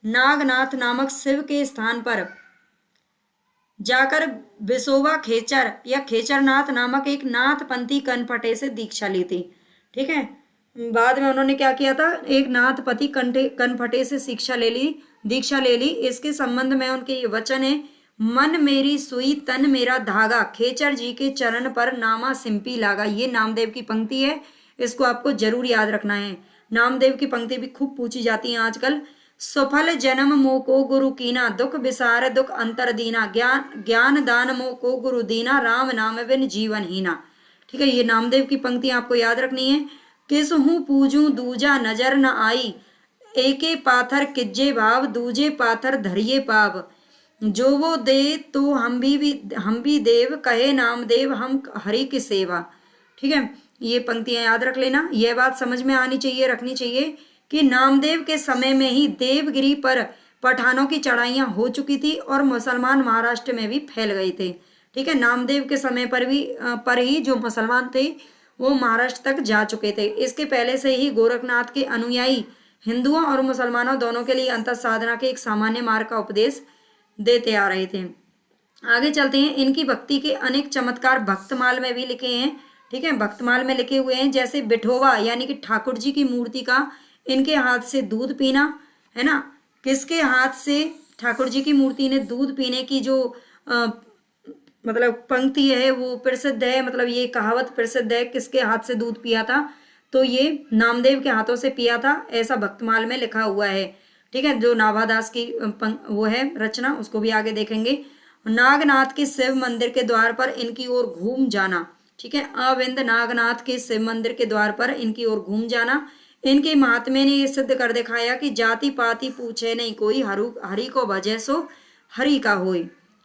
नागनाथ नामक शिव के स्थान पर जाकर बिसोबा खेचर या खेचरनाथ नामक एक नाथपंथी कनपटे से दीक्षा ली थी। ठीक है, बाद में उन्होंने क्या किया था, एक नाथपति कनपटे से दीक्षा ले ली। इसके संबंध में उनके ये वचन है, मन मेरी सुई तन मेरा धागा, खेचर जी के चरण पर नामा सिंपी लागा। ये नामदेव की पंक्ति है, इसको आपको जरूर याद रखना है। नामदेव की पंक्ति भी खूब पूछी जाती है आजकल। सुफल जन्म मोह को गुरु कीना, दुख विसार दुख अंतर दीना, ज्ञान ज्ञान दान मोह को गुरु दीना, राम नाम बिन जीवन हीना। ठीक है, ये नामदेव की पंक्ति आपको याद रखनी है। किस हूँ पूजू दूजा नजर न आई, एके पाथर किज्जे भाव, दूजे पाथर धरिये पाव, जो वो दे तो हम भी देव, कहे नामदेव हम हरि की सेवा। ठीक है, ये पंक्तियां याद रख लेना। यह बात समझ में आनी चाहिए, रखनी चाहिए कि नामदेव के समय में ही देवगिरी पर पठानों की चढ़ाइयां हो चुकी थी और मुसलमान महाराष्ट्र में भी फैल गए थे। ठीक है, नामदेव के समय पर ही जो मुसलमान थे वो महाराष्ट्र तक जा चुके थे। इसके पहले से ही गोरखनाथ के अनुयायी हिंदुओं और मुसलमानों दोनों के लिए अंतर साधना के एक सामान्य मार्ग का उपदेश देते आ रहे थे। आगे चलते हैं। इनकी भक्ति के अनेक चमत्कार भक्तमाल में भी लिखे हैं। ठीक है, भक्तमाल में लिखे हुए हैं, जैसे बिठोवा यानी कि ठाकुर जी की मूर्ति का इनके हाथ से दूध पीना, है ना। किसके हाथ से? ठाकुर जी की मूर्ति ने दूध पीने की जो मतलब पंक्ति है वो प्रसिद्ध है, मतलब ये कहावत प्रसिद्ध है। किसके हाथ से दूध पिया था? तो ये नामदेव के हाथों से पिया था, ऐसा भक्तमाल में लिखा हुआ है। ठीक है, जो नाभादास की वो है रचना, उसको भी आगे देखेंगे। नागनाथ के शिव मंदिर के द्वार पर इनकी ओर घूम जाना। ठीक है, अविंद नागनाथ के शिव मंदिर के द्वार पर इनकी ओर घूम जाना। इनके महात्म्य ने ये सिद्ध कर दिखाया कि जाति पाति पूछे नहीं कोई, हरि को भजे सो हरि का होय।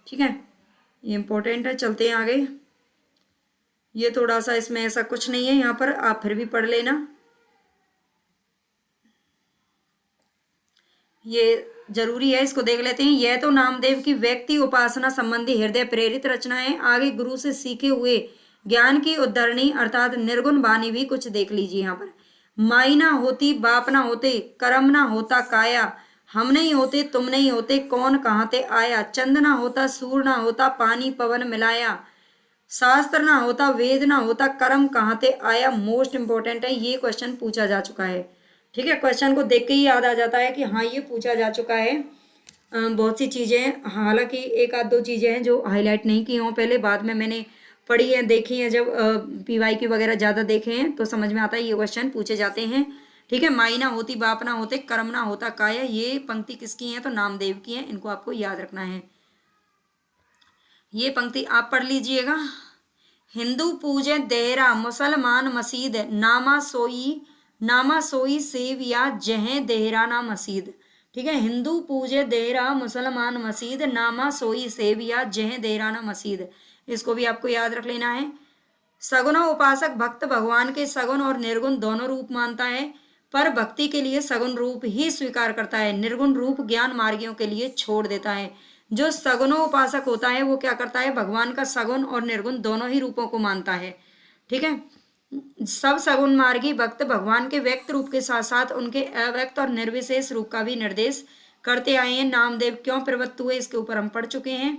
ठीक है, ये इंपॉर्टेंट है। चलते हैं आगे। ये थोड़ा सा इसमें ऐसा कुछ नहीं है, यहाँ पर आप फिर भी पढ़ लेना, ये जरूरी है, इसको देख लेते हैं। यह तो नामदेव की व्यक्ति उपासना संबंधी हृदय प्रेरित रचना है। आगे गुरु से सीखे हुए ज्ञान की उद्धरणी अर्थात निर्गुण वाणी भी कुछ देख लीजिए। यहाँ पर माई ना होती बाप ना होते, कर्म ना होता काया, हम नहीं होते तुम नहीं होते, कौन कहाँ ते आया, चंद ना होता सूर ना होता, पानी पवन मिलाया, शास्त्र ना होता वेद ना होता, कर्म कहाँ ते आया। मोस्ट इंपॉर्टेंट है, ये क्वेश्चन पूछा जा चुका है। ठीक है, क्वेश्चन को देख के ही याद आ जाता है कि हाँ ये पूछा जा चुका है। बहुत सी चीजें, हालांकि एक आध दो चीजें हैं जो हाईलाइट नहीं की हों पहले, बाद में मैंने पढ़ी है, देखी है, जब PYQ वगैरह ज्यादा देखे हैं तो समझ में आता है ये क्वेश्चन पूछे जाते हैं। ठीक है, माई ना होती बाप ना होते, कर्म ना होता काया, ये पंक्ति किसकी है? तो नामदेव की है, इनको आपको याद रखना है। ये पंक्ति आप पढ़ लीजिएगा। हिंदू पूजे देहरा मुसलमान मसीद, नामा सोई सेविया जह देहरा ना मसीद। ठीक है, हिंदू पूजे देहरा मुसलमान मसीद, नामा सोई सेविया जह देहरा ना मसीद, इसको भी आपको याद रख लेना है। सगुना उपासक भक्त भगवान के सगुन और निर्गुण दोनों रूप मानता है, पर भक्ति के लिए सगुन रूप ही स्वीकार करता है, निर्गुण रूप ज्ञान मार्गियों के लिए छोड़ देता है। जो सगुनो उपासक होता है वो क्या करता है? भगवान का सगुन और निर्गुण दोनों ही रूपों को मानता है। ठीक है, सब सगुन मार्गी भक्त भगवान के व्यक्त रूप के साथ साथ उनके अव्यक्त और निर्विशेष रूप का भी निर्देश करते आए हैं। नामदेव क्यों प्रवृत्त हुए, इसके ऊपर हम पढ़ चुके हैं।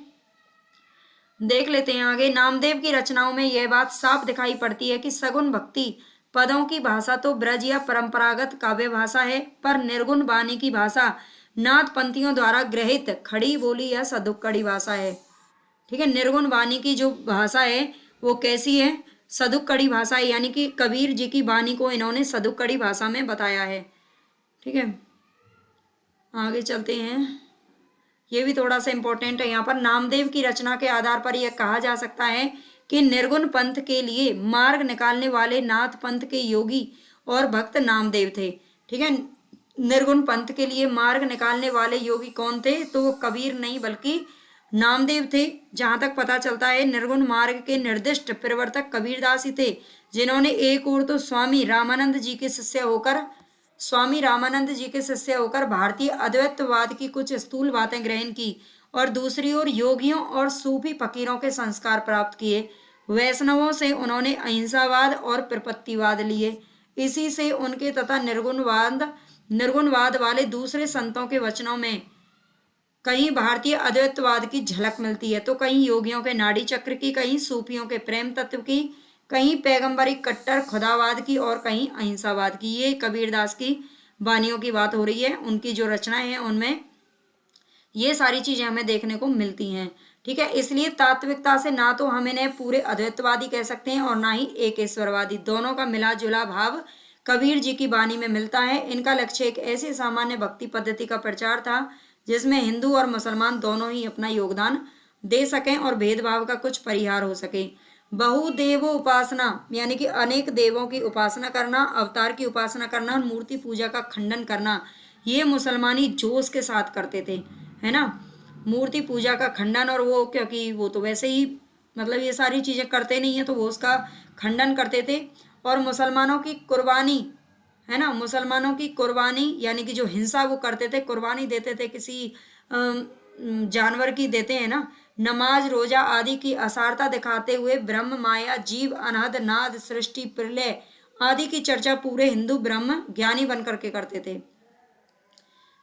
देख लेते हैं आगे। नामदेव की रचनाओं में यह बात साफ दिखाई पड़ती है कि सगुन भक्ति पदों की भाषा तो ब्रज या परंपरागत काव्य भाषा है, पर निर्गुण वाणी की भाषा नाथ पंथियों द्वारा गृहित खड़ी बोली या सदुक्कड़ी भाषा है। ठीक है, निर्गुण वाणी की जो भाषा है वो कैसी है? सदुक्कड़ी भाषा है, यानी कि कबीर जी की वाणी को इन्होंने सदुक्कड़ी भाषा में बताया है। ठीक है, आगे चलते हैं। ये भी थोड़ा सा इंपॉर्टेंट है। यहाँ पर नामदेव की रचना के आधार पर यह कहा जा सकता है कि निर्गुण पंथ के लिए मार्ग निकालने वाले नाथ पंथ के योगी और भक्त नामदेव थे। ठीक है, निर्गुण पंथ के लिए मार्ग निकालने वाले योगी कौन थे? तो वो कबीर नहीं बल्कि नामदेव थे। जहां तक पता चलता है निर्गुण मार्ग के निर्दिष्ट प्रवर्तक कबीरदास ही थे, जिन्होंने एक ओर तो स्वामी रामानंद जी के शिष्य होकर भारतीय अद्वैतवाद की कुछ स्थूल बातें ग्रहण की और दूसरी ओर योगियों और सूफी फकीरों के संस्कार प्राप्त किए। वैष्णवों से उन्होंने अहिंसावाद और प्रपत्तिवाद लिए। इसी से उनके तथा निर्गुणवाद वाले दूसरे संतों के वचनों में कहीं भारतीय अद्वैतवाद की झलक मिलती है, तो कहीं योगियों के नाड़ी चक्र की, कहीं सूफियों के प्रेम तत्व की, कहीं पैगंबरी कट्टर खुदावाद की और कहीं अहिंसावाद की। ये कबीरदास की वाणियों की बात हो रही है, उनकी जो रचनाएं हैं उनमें ये सारी चीजें हमें देखने को मिलती हैं। ठीक है, इसलिए तात्विकता से ना तो हम इन्हें पूरे अद्वैतवादी कह सकते हैं और ना ही एक ईश्वरवादी, दोनों का मिला जुला भाव कबीर जी की वाणी में मिलता है। इनका लक्ष्य एक ऐसे सामान्य भक्ति पद्धति का प्रचार था जिसमें हिंदू और मुसलमान दोनों ही अपना योगदान दे सकें और भेदभाव का कुछ परिहार हो सके। बहुदेव उपासना यानी कि अनेक देवों की उपासना करना, अवतार की उपासना करना और मूर्ति पूजा का खंडन करना, ये मुसलमानी जोश के साथ करते थे, है ना। मूर्ति पूजा का खंडन, और वो क्योंकि वो तो वैसे ही मतलब ये सारी चीजें करते नहीं है तो वो उसका खंडन करते थे। और मुसलमानों की कुर्बानी, है ना, मुसलमानों की कुर्बानी यानी कि जो हिंसा वो करते थे, कुर्बानी देते थे किसी जानवर की देते हैं ना, नमाज रोजा आदि की असारता दिखाते हुए ब्रह्म माया जीव अनहद नाद सृष्टि प्रलय आदि की चर्चा पूरे हिंदू ब्रह्म ज्ञानी बनकर के करते थे,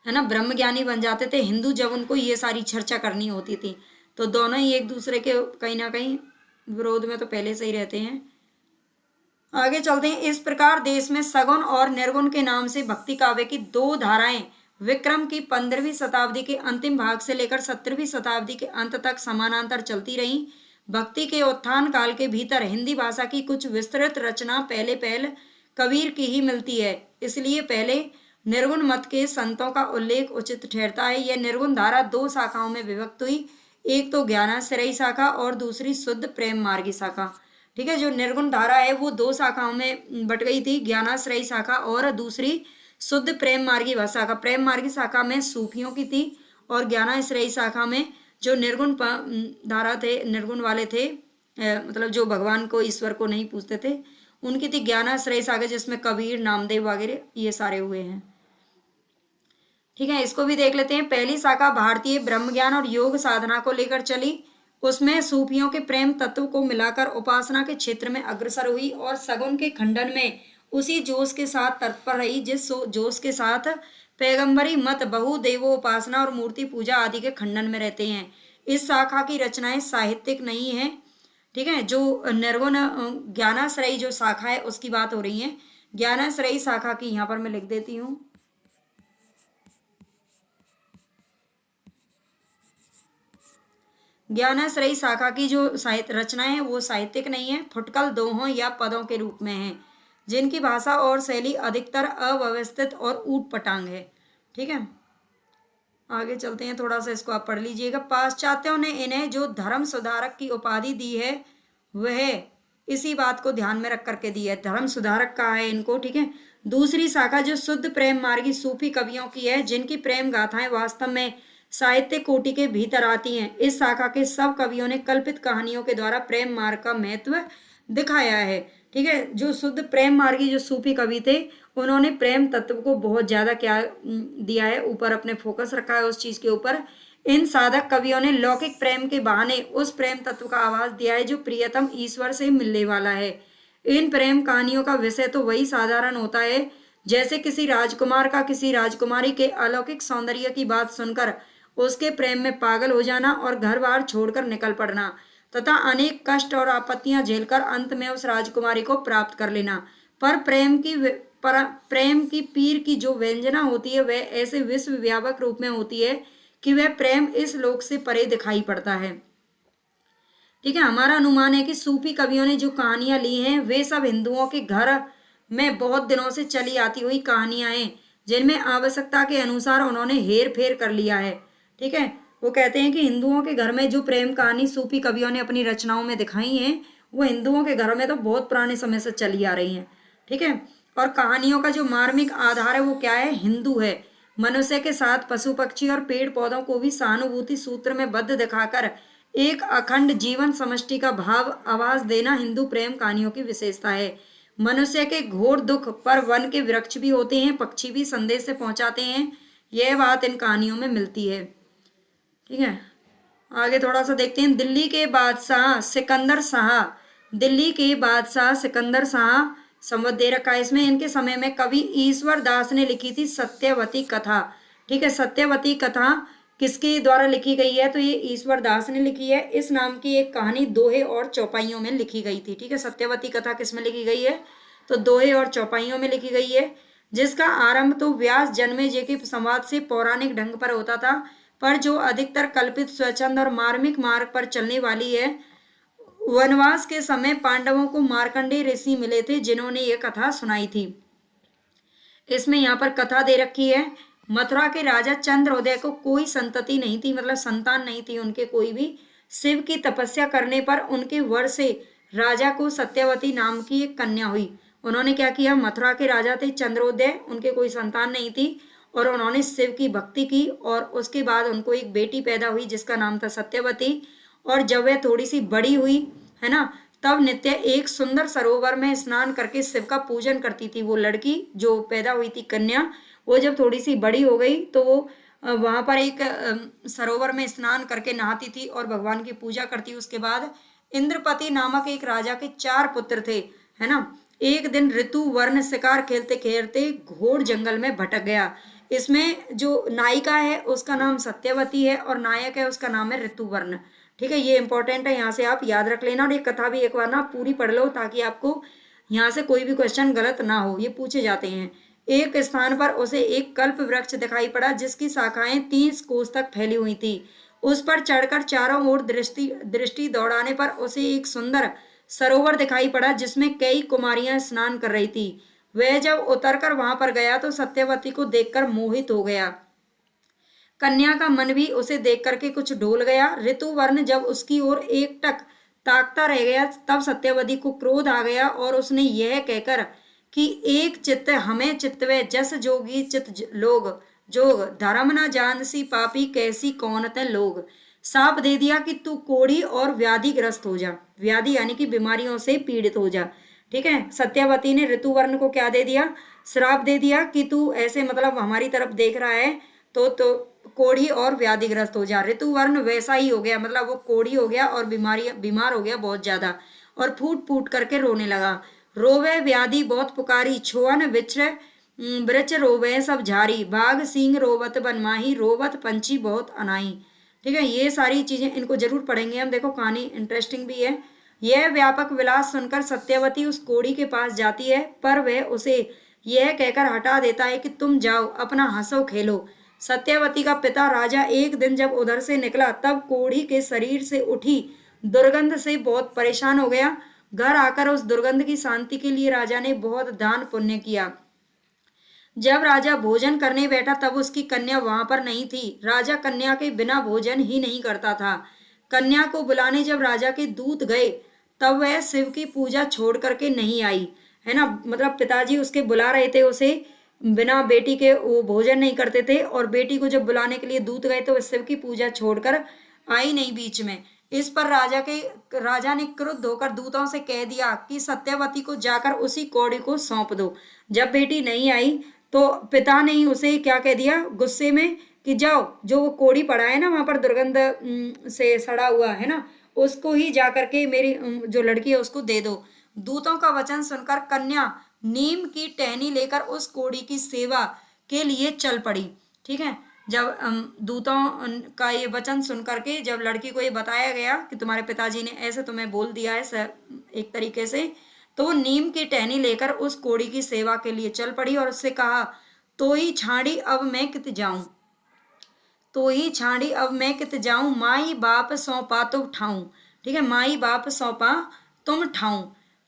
है ना। ब्रह्म ज्ञानी बन जाते थे हिंदू जब उनको ये सारी चर्चा करनी होती थी। तो दोनों ही एक दूसरे के कहीं ना कहीं विरोध में तो पहले से ही रहते हैं। आगे चलते हैं। इस प्रकार देश में सगुन और निर्गुण के नाम से भक्ति काव्य की दो धाराएं विक्रम की 15वीं शताब्दी के अंतिम भाग से लेकर 17वीं शताब्दी के अंत तक समानांतर चलती रहीं। भक्ति के उत्थान काल के भीतर हिंदी भाषा की कुछ विस्तृत रचना पहले कबीर की ही मिलती है। इसलिए पहले निर्गुण मत के संतों का उल्लेख उचित ठहरता है। यह निर्गुण धारा दो शाखाओं में विभक्त हुई, एक तो ज्ञानाश्रयी शाखा और दूसरी शुद्ध प्रेम मार्गी शाखा। ठीक है, जो निर्गुण धारा है वो दो शाखाओं में बट गई थी, ज्ञानाश्रयी शाखा और दूसरी शुद्ध प्रेम मार्गी शाखा। प्रेम मार्गी शाखा में सूफियों की थी और ज्ञानाश्रयी शाखा में जो निर्गुण धारा थे, निर्गुण वाले थे, मतलब जो भगवान को ईश्वर को नहीं पूछते थे, उनकी थी ज्ञानाश्रयी शाखा जिसमें कबीर नामदेव वगैरह ये सारे हुए हैं। ठीक है, इसको भी देख लेते हैं। पहली शाखा भारतीय ब्रह्म ज्ञान और योग साधना को लेकर चली। उसमें सूफियों के प्रेम तत्व को मिलाकर उपासना के क्षेत्र में अग्रसर हुई और सगुन के खंडन में उसी जोश के साथ तत्पर रही जिस जोश के साथ पैगंबरी मत बहुदेवो उपासना और मूर्ति पूजा आदि के खंडन में रहते हैं। इस शाखा की रचनाएं साहित्यिक नहीं है। ठीक है, जो निर्गुण ज्ञानाश्रयी जो शाखा है उसकी बात हो रही है। ज्ञानाश्रयी शाखा की यहाँ पर मैं लिख देती हूँ। ज्ञानाश्रयी शाखा की जो साहित्य रचनाएं हैं वो साहित्यिक नहीं है, फुटकल दोहों या पदों के रूप में है, जिनकी भाषा और शैली अधिकतर अव्यवस्थित और ऊट पटांग है। ठीक है, आगे चलते हैं, थोड़ा सा इसको आप पढ़ लीजिएगा। पाश्चात्यों ने इन्हें जो धर्म सुधारक की उपाधि दी है वह इसी बात को ध्यान में रख करके दी है, धर्म सुधारक कहा है इनको। ठीक है, दूसरी शाखा जो शुद्ध प्रेम मार्गी सूफी कवियों की है, जिनकी प्रेम गाथाएं वास्तव में साहित्य कोटि के भीतर आती हैं। इस शाखा के सब कवियों ने कल्पित कहानियों के द्वारा प्रेम मार्ग का महत्व दिखाया है। ठीक है, जो शुद्ध प्रेम मार्गी जो सूफी कवि थे उन्होंने प्रेम तत्व को बहुत ज्यादा क्या दिया है, ऊपर अपने फोकस रखा है उस चीज के ऊपर। इन साधक कवियों ने लौकिक प्रेम के बहाने उस प्रेम तत्व का आवाज दिया है जो प्रियतम ईश्वर से मिलने वाला है। इन प्रेम कहानियों का विषय तो वही साधारण होता है जैसे किसी राजकुमार का किसी राजकुमारी के अलौकिक सौंदर्य की बात सुनकर उसके प्रेम में पागल हो जाना और घर बार छोड़कर निकल पड़ना तथा अनेक कष्ट और आपत्तियां झेलकर अंत में उस राजकुमारी को प्राप्त कर लेना। पर प्रेम की पीर की जो व्यंजना होती है वह ऐसे विश्व व्यापक रूप में होती है कि वह प्रेम इस लोक से परे दिखाई पड़ता है। ठीक है, हमारा अनुमान है कि सूफी कवियों ने जो कहानियां ली हैं वे सब हिंदुओं के घर में बहुत दिनों से चली आती हुई कहानियां हैं जिनमें आवश्यकता के अनुसार उन्होंने हेर फेर कर लिया है। ठीक है, वो कहते हैं कि हिंदुओं के घर में जो प्रेम कहानी सूफी कवियों ने अपनी रचनाओं में दिखाई हैं वो हिंदुओं के घरों में तो बहुत पुराने समय से चली आ रही हैं। ठीक है, और कहानियों का जो मार्मिक आधार है वो क्या है, हिंदू है। मनुष्य के साथ पशु पक्षी और पेड़ पौधों को भी सहानुभूति सूत्र में बद्ध दिखाकर एक अखंड जीवन समष्टि का भाव आवाज देना हिंदू प्रेम कहानियों की विशेषता है। मनुष्य के घोर दुख पर वन के वृक्ष भी होते हैं, पक्षी भी संदेश से पहुंचाते हैं, यह बात इन कहानियों में मिलती है। ठीक है, आगे थोड़ा सा देखते हैं। दिल्ली के बादशाह सिकंदर शाह संवत दे रखा है इसमें। इनके समय में कवि ईश्वर दास ने लिखी थी सत्यवती कथा। ठीक है, सत्यवती कथा किसके द्वारा लिखी गई है, तो ये ईश्वर दास ने लिखी है। इस नाम की एक कहानी दोहे और चौपाइयों में लिखी गई थी। ठीक है, सत्यवती कथा किसमें लिखी गई है, तो दोहे और चौपाइयों में लिखी गई है, जिसका आरंभ तो व्यास जन्मेजय के संवाद से पौराणिक ढंग पर होता था, पर जो अधिकतर कल्पित स्वच्छंद और मार्मिक मार्ग पर चलने वाली है। वनवास के समय पांडवों को मार्कंडेय ऋषि मिले थे जिन्होंने ये कथा सुनाई थी। इसमें यहाँ पर कथा दे रखी है। मथुरा के राजा चंद्रोदय को कोई संतति नहीं थी, मतलब संतान नहीं थी उनके कोई भी। शिव की तपस्या करने पर उनके वर से राजा को सत्यवती नाम की एक कन्या हुई। उन्होंने क्या किया, मथुरा के राजा थे चंद्रोदय, उनके कोई संतान नहीं थी, और उन्होंने शिव की भक्ति की, और उसके बाद उनको एक बेटी पैदा हुई जिसका नाम था सत्यवती। और जब वह थोड़ी सी बड़ी हुई, है ना, तब नित्य एक सुंदर सरोवर में स्नान करके शिव का पूजन करती थी। वो लड़की जो पैदा हुई थी कन्या, वो जब थोड़ी सी बड़ी हो गई तो वो वहां पर एक सरोवर में स्नान करके नहाती थी और भगवान की पूजा करती। उसके बाद इंद्रपति नामक एक राजा के 4 पुत्र थे, है ना। एक दिन ऋतु वर्ण शिकार खेलते खेलते घोर जंगल में भटक गया। इसमें जो नायिका है उसका नाम सत्यवती है और नायक है उसका नाम है ऋतुवर्ण। ठीक है, ये इंपॉर्टेंट है, यहाँ से आप याद रख लेना। और ये कथा भी एक बार ना पूरी पढ़ लो ताकि आपको यहाँ से कोई भी क्वेश्चन गलत ना हो, ये पूछे जाते हैं। एक स्थान पर उसे एक कल्प वृक्ष दिखाई पड़ा जिसकी शाखाएं 30 कोस तक फैली हुई थी। उस पर चढ़कर चारों ओर दृष्टि दृष्टि दौड़ाने पर उसे एक सुंदर सरोवर दिखाई पड़ा जिसमें कई कुमारियां स्नान कर रही थी। वह जब उतरकर वहां पर गया तो सत्यवती को देखकर मोहित हो गया। कन्या का मन भी उसे देख करके कुछ डोल गया। ऋतुवर्ण जब उसकी ओर एकटक ताकता रह गया तब सत्यवती को क्रोध आ गया और उसने यह कहकर कि एक चित्त हमें चित्तवे जस जोगी चित लोग जोग धर्म न जानसी पापी कैसी कौन ते लोग, साप दे दिया कि तू कोढ़ी और व्याधिग्रस्त हो जा, व्याधि यानी कि बीमारियों से पीड़ित हो जा। ठीक है, सत्यवती ने ऋतुवर्ण को क्या दे दिया, श्राप दे दिया कि तू ऐसे मतलब हमारी तरफ देख रहा है तो कोढ़ी और व्याधिग्रस्त हो जा। ऋतुवर्ण वैसा ही हो गया, मतलब वो कोढ़ी हो गया और बीमार हो गया बहुत ज्यादा, और फूट फूट करके रोने लगा। रोवे व्याधि बहुत पुकारी छुअन विच्र वृक्ष रोवे सब झारी, बाघ सिंह रोवत बनमाही रोवत पंछी बहुत अनाई। ठीक है, ये सारी चीजें इनको जरूर पढ़ेंगे हम। देखो कहानी इंटरेस्टिंग भी है। यह व्यापक विलास सुनकर सत्यवती उस कोढ़ी के पास जाती है पर वह उसे यह कहकर हटा देता है कि तुम जाओ अपना हंसो खेलो। सत्यवती का पिता राजा एक दिन जब उधर से निकला तब कोढ़ी के शरीर से उठी दुर्गंध से बहुत परेशान हो गया। घर आकर उस दुर्गंध की शांति के लिए राजा ने बहुत दान पुण्य किया। जब राजा भोजन करने बैठा तब उसकी कन्या वहां पर नहीं थी। राजा कन्या के बिना भोजन ही नहीं करता था। कन्या को बुलाने जब राजा के दूत गए तब वह शिव की पूजा छोड़ करके नहीं आई, है ना। मतलब पिताजी उसके बुला रहे थे उसे, बिना बेटी के वो भोजन नहीं करते थे, और बेटी को जब बुलाने के लिए दूत गए तो वह शिव की पूजा छोड़कर आई नहीं बीच में। इस पर राजा ने क्रुद्ध होकर दूतों से कह दिया कि सत्यवती को जाकर उसी कौड़ी को सौंप दो। जब बेटी नहीं आई तो पिता ने ही उसे क्या कह दिया गुस्से में कि जाओ जो वो कोड़ी पड़ा है ना वहां पर दुर्गंध से सड़ा हुआ है ना, उसको ही जा करके मेरी जो लड़की है उसको दे दो। दूतों का वचन सुनकर कन्या नीम की टहनी लेकर उस कोड़ी की सेवा के लिए चल पड़ी। ठीक है, जब दूतों का ये वचन सुन करके जब लड़की को ये बताया गया कि तुम्हारे पिताजी ने ऐसे तुम्हें बोल दिया है एक तरीके से, तो वो नीम की टहनी लेकर उस कोड़ी की सेवा के लिए चल पड़ी और उससे कहा तो ही छाड़ी अब मैं कित जाऊं, तो ही छाड़ी अब मैं कित जाऊं माई बाप सौंपा तो ठाऊं। ठीक है, माई बाप सौंपा तुम ठाऊं।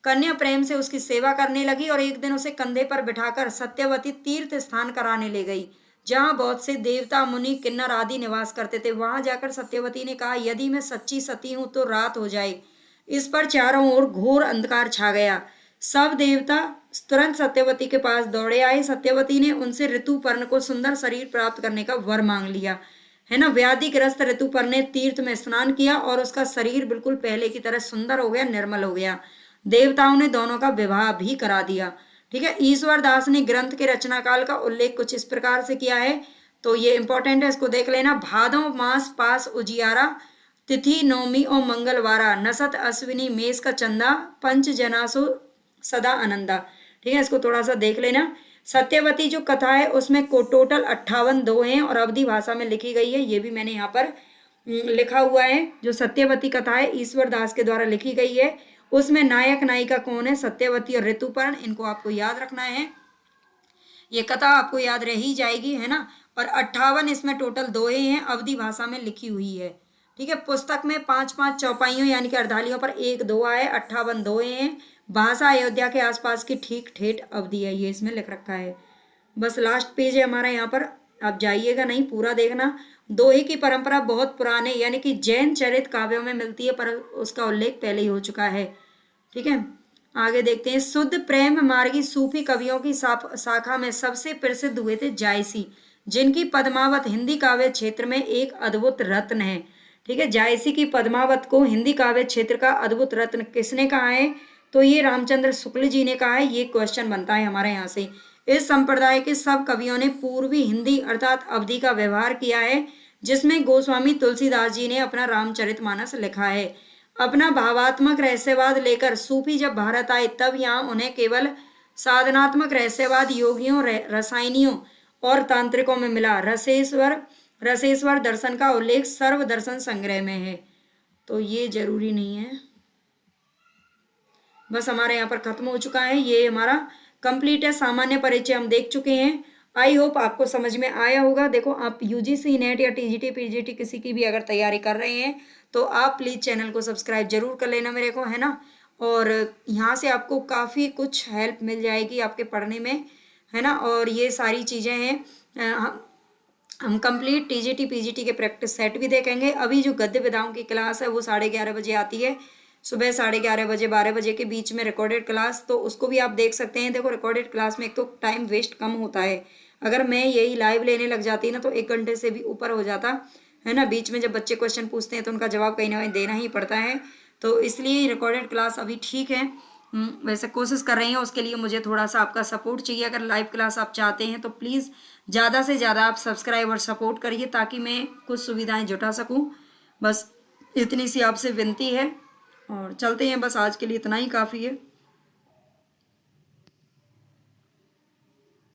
कन्या प्रेम से उसकी सेवा करने लगी और एक दिन उसे कंधे पर बिठाकर सत्यवती तीर्थ स्थान कराने ले गई जहां बहुत से देवता मुनि किन्नर आदि निवास करते थे। वहां जाकर सत्यवती ने कहा यदि मैं सच्ची सती हूं तो रात हो जाए। इस पर चारों ओर घोर अंधकार छा गया। सब देवता तुरंत सत्यवती के पास दौड़े आए। सत्यवती ने उनसे ऋतुपर्ण को सुंदर शरीर प्राप्त करने का वर मांग लिया, है ना। व्याधिग्रस्त ऋतुपर्ण ने तीर्थ में स्नान किया और उसका शरीर बिल्कुल पहले की तरह सुंदर हो गया, निर्मल हो गया। देवताओं ने दोनों का विवाह भी करा दिया। ठीक है, ईश्वर दास ने ग्रंथ के रचना काल का उल्लेख कुछ इस प्रकार से किया है, तो ये इंपॉर्टेंट है, इसको देख लेना। भादो मास पास उजियारा तिथि नवमी और मंगलवारा नसत अश्विनी मेष का चंदा पंच जनासो सदा आनंदा। ठीक है, इसको थोड़ा सा देख लेना। सत्यवती जो कथा है उसमें को टोटल 58 दोहे और अवधि भाषा में लिखी गई है, ये भी मैंने यहाँ पर लिखा हुआ है। जो सत्यवती कथा है ईश्वर दास के द्वारा लिखी गई है। उसमें नायक नायिका कौन है, सत्यवती और ऋतुपर्ण, इनको आपको याद रखना है। ये कथा आपको याद रह ही जाएगी, है ना। और 58 इसमें टोटल दोहे हैं, अवधि भाषा में लिखी हुई है। ठीक है, पुस्तक में 5-5 चौपाइयों यानी कि अर्धालियों पर एक दोहा है, 58 दोहे हैं। भाषा अयोध्या के आसपास की ठीक ठेठ अवधि है, ये इसमें लिख रखा है। बस लास्ट पेज है हमारा यहाँ पर, आप जाइएगा नहीं, पूरा देखना। दोहे की परंपरा बहुत पुराने यानी कि जैन चरित काव्यों में मिलती है, पर उसका उल्लेख पहले ही हो चुका है। ठीक है, आगे देखते हैं। शुद्ध प्रेम मार्गी सूफी कवियों की शाखा में सबसे प्रसिद्ध हुए थे जायसी, जिनकी पद्मावत हिंदी काव्य क्षेत्र में एक अद्भुत रत्न है। ठीक है, जायसी की पद्मावत को हिंदी काव्य क्षेत्र का अद्भुत रत्न किसने कहा है? तो ये रामचंद्र शुक्ल जी ने कहा है। ये क्वेश्चन बनता है हमारे यहाँ से। इस संप्रदाय के सब कवियों ने पूर्वी हिंदी अर्थात अवधि का व्यवहार किया है, जिसमें गोस्वामी तुलसीदास जी ने अपना रामचरितमानस लिखा है। अपना भावात्मक रहस्यवाद लेकर सूफी जब भारत आए, तब यहाँ उन्हें केवल साधनात्मक रहस्यवाद योगियों, रसायनियों और तांत्रिकों में मिला। रसेश्वर दर्शन का उल्लेख सर्व दर्शन संग्रह में है। तो ये जरूरी नहीं है। बस हमारे यहाँ पर खत्म हो चुका है, ये हमारा कंप्लीट है। सामान्य परिचय हम देख चुके हैं। आई होप आपको समझ में आया होगा। देखो, आप यूजीसी नेट या टीजीटी पीजीटी किसी की भी अगर तैयारी कर रहे हैं तो आप प्लीज़ चैनल को सब्सक्राइब जरूर कर लेना मेरे को, है ना। और यहाँ से आपको काफ़ी कुछ हेल्प मिल जाएगी आपके पढ़ने में, है ना। और ये सारी चीज़ें हैं। हम कंप्लीट टीजीटी पीजीटी के प्रैक्टिस सेट भी देखेंगे। अभी जो गद्य विधाओं की क्लास है वो 11:30 बजे आती है, सुबह 11:30 बजे 12 बजे के बीच में रिकॉर्डेड क्लास, तो उसको भी आप देख सकते हैं। देखो, रिकॉर्डेड क्लास में एक तो टाइम वेस्ट कम होता है। अगर मैं यही लाइव लेने लग जाती ना तो 1 घंटे से भी ऊपर हो जाता, है ना। बीच में जब बच्चे क्वेश्चन पूछते हैं तो उनका जवाब कहीं ना कहीं देना ही पड़ता है, तो इसलिए रिकॉर्डेड क्लास अभी ठीक है। वैसे कोशिश कर रही हैं, उसके लिए मुझे थोड़ा सा आपका सपोर्ट चाहिए। अगर लाइव क्लास आप चाहते हैं तो प्लीज़ ज़्यादा से ज़्यादा आप सब्सक्राइब और सपोर्ट करिए, ताकि मैं कुछ सुविधाएं जुटा सकूं। बस इतनी सी आपसे विनती है, और चलते हैं। बस आज के लिए इतना ही काफ़ी है।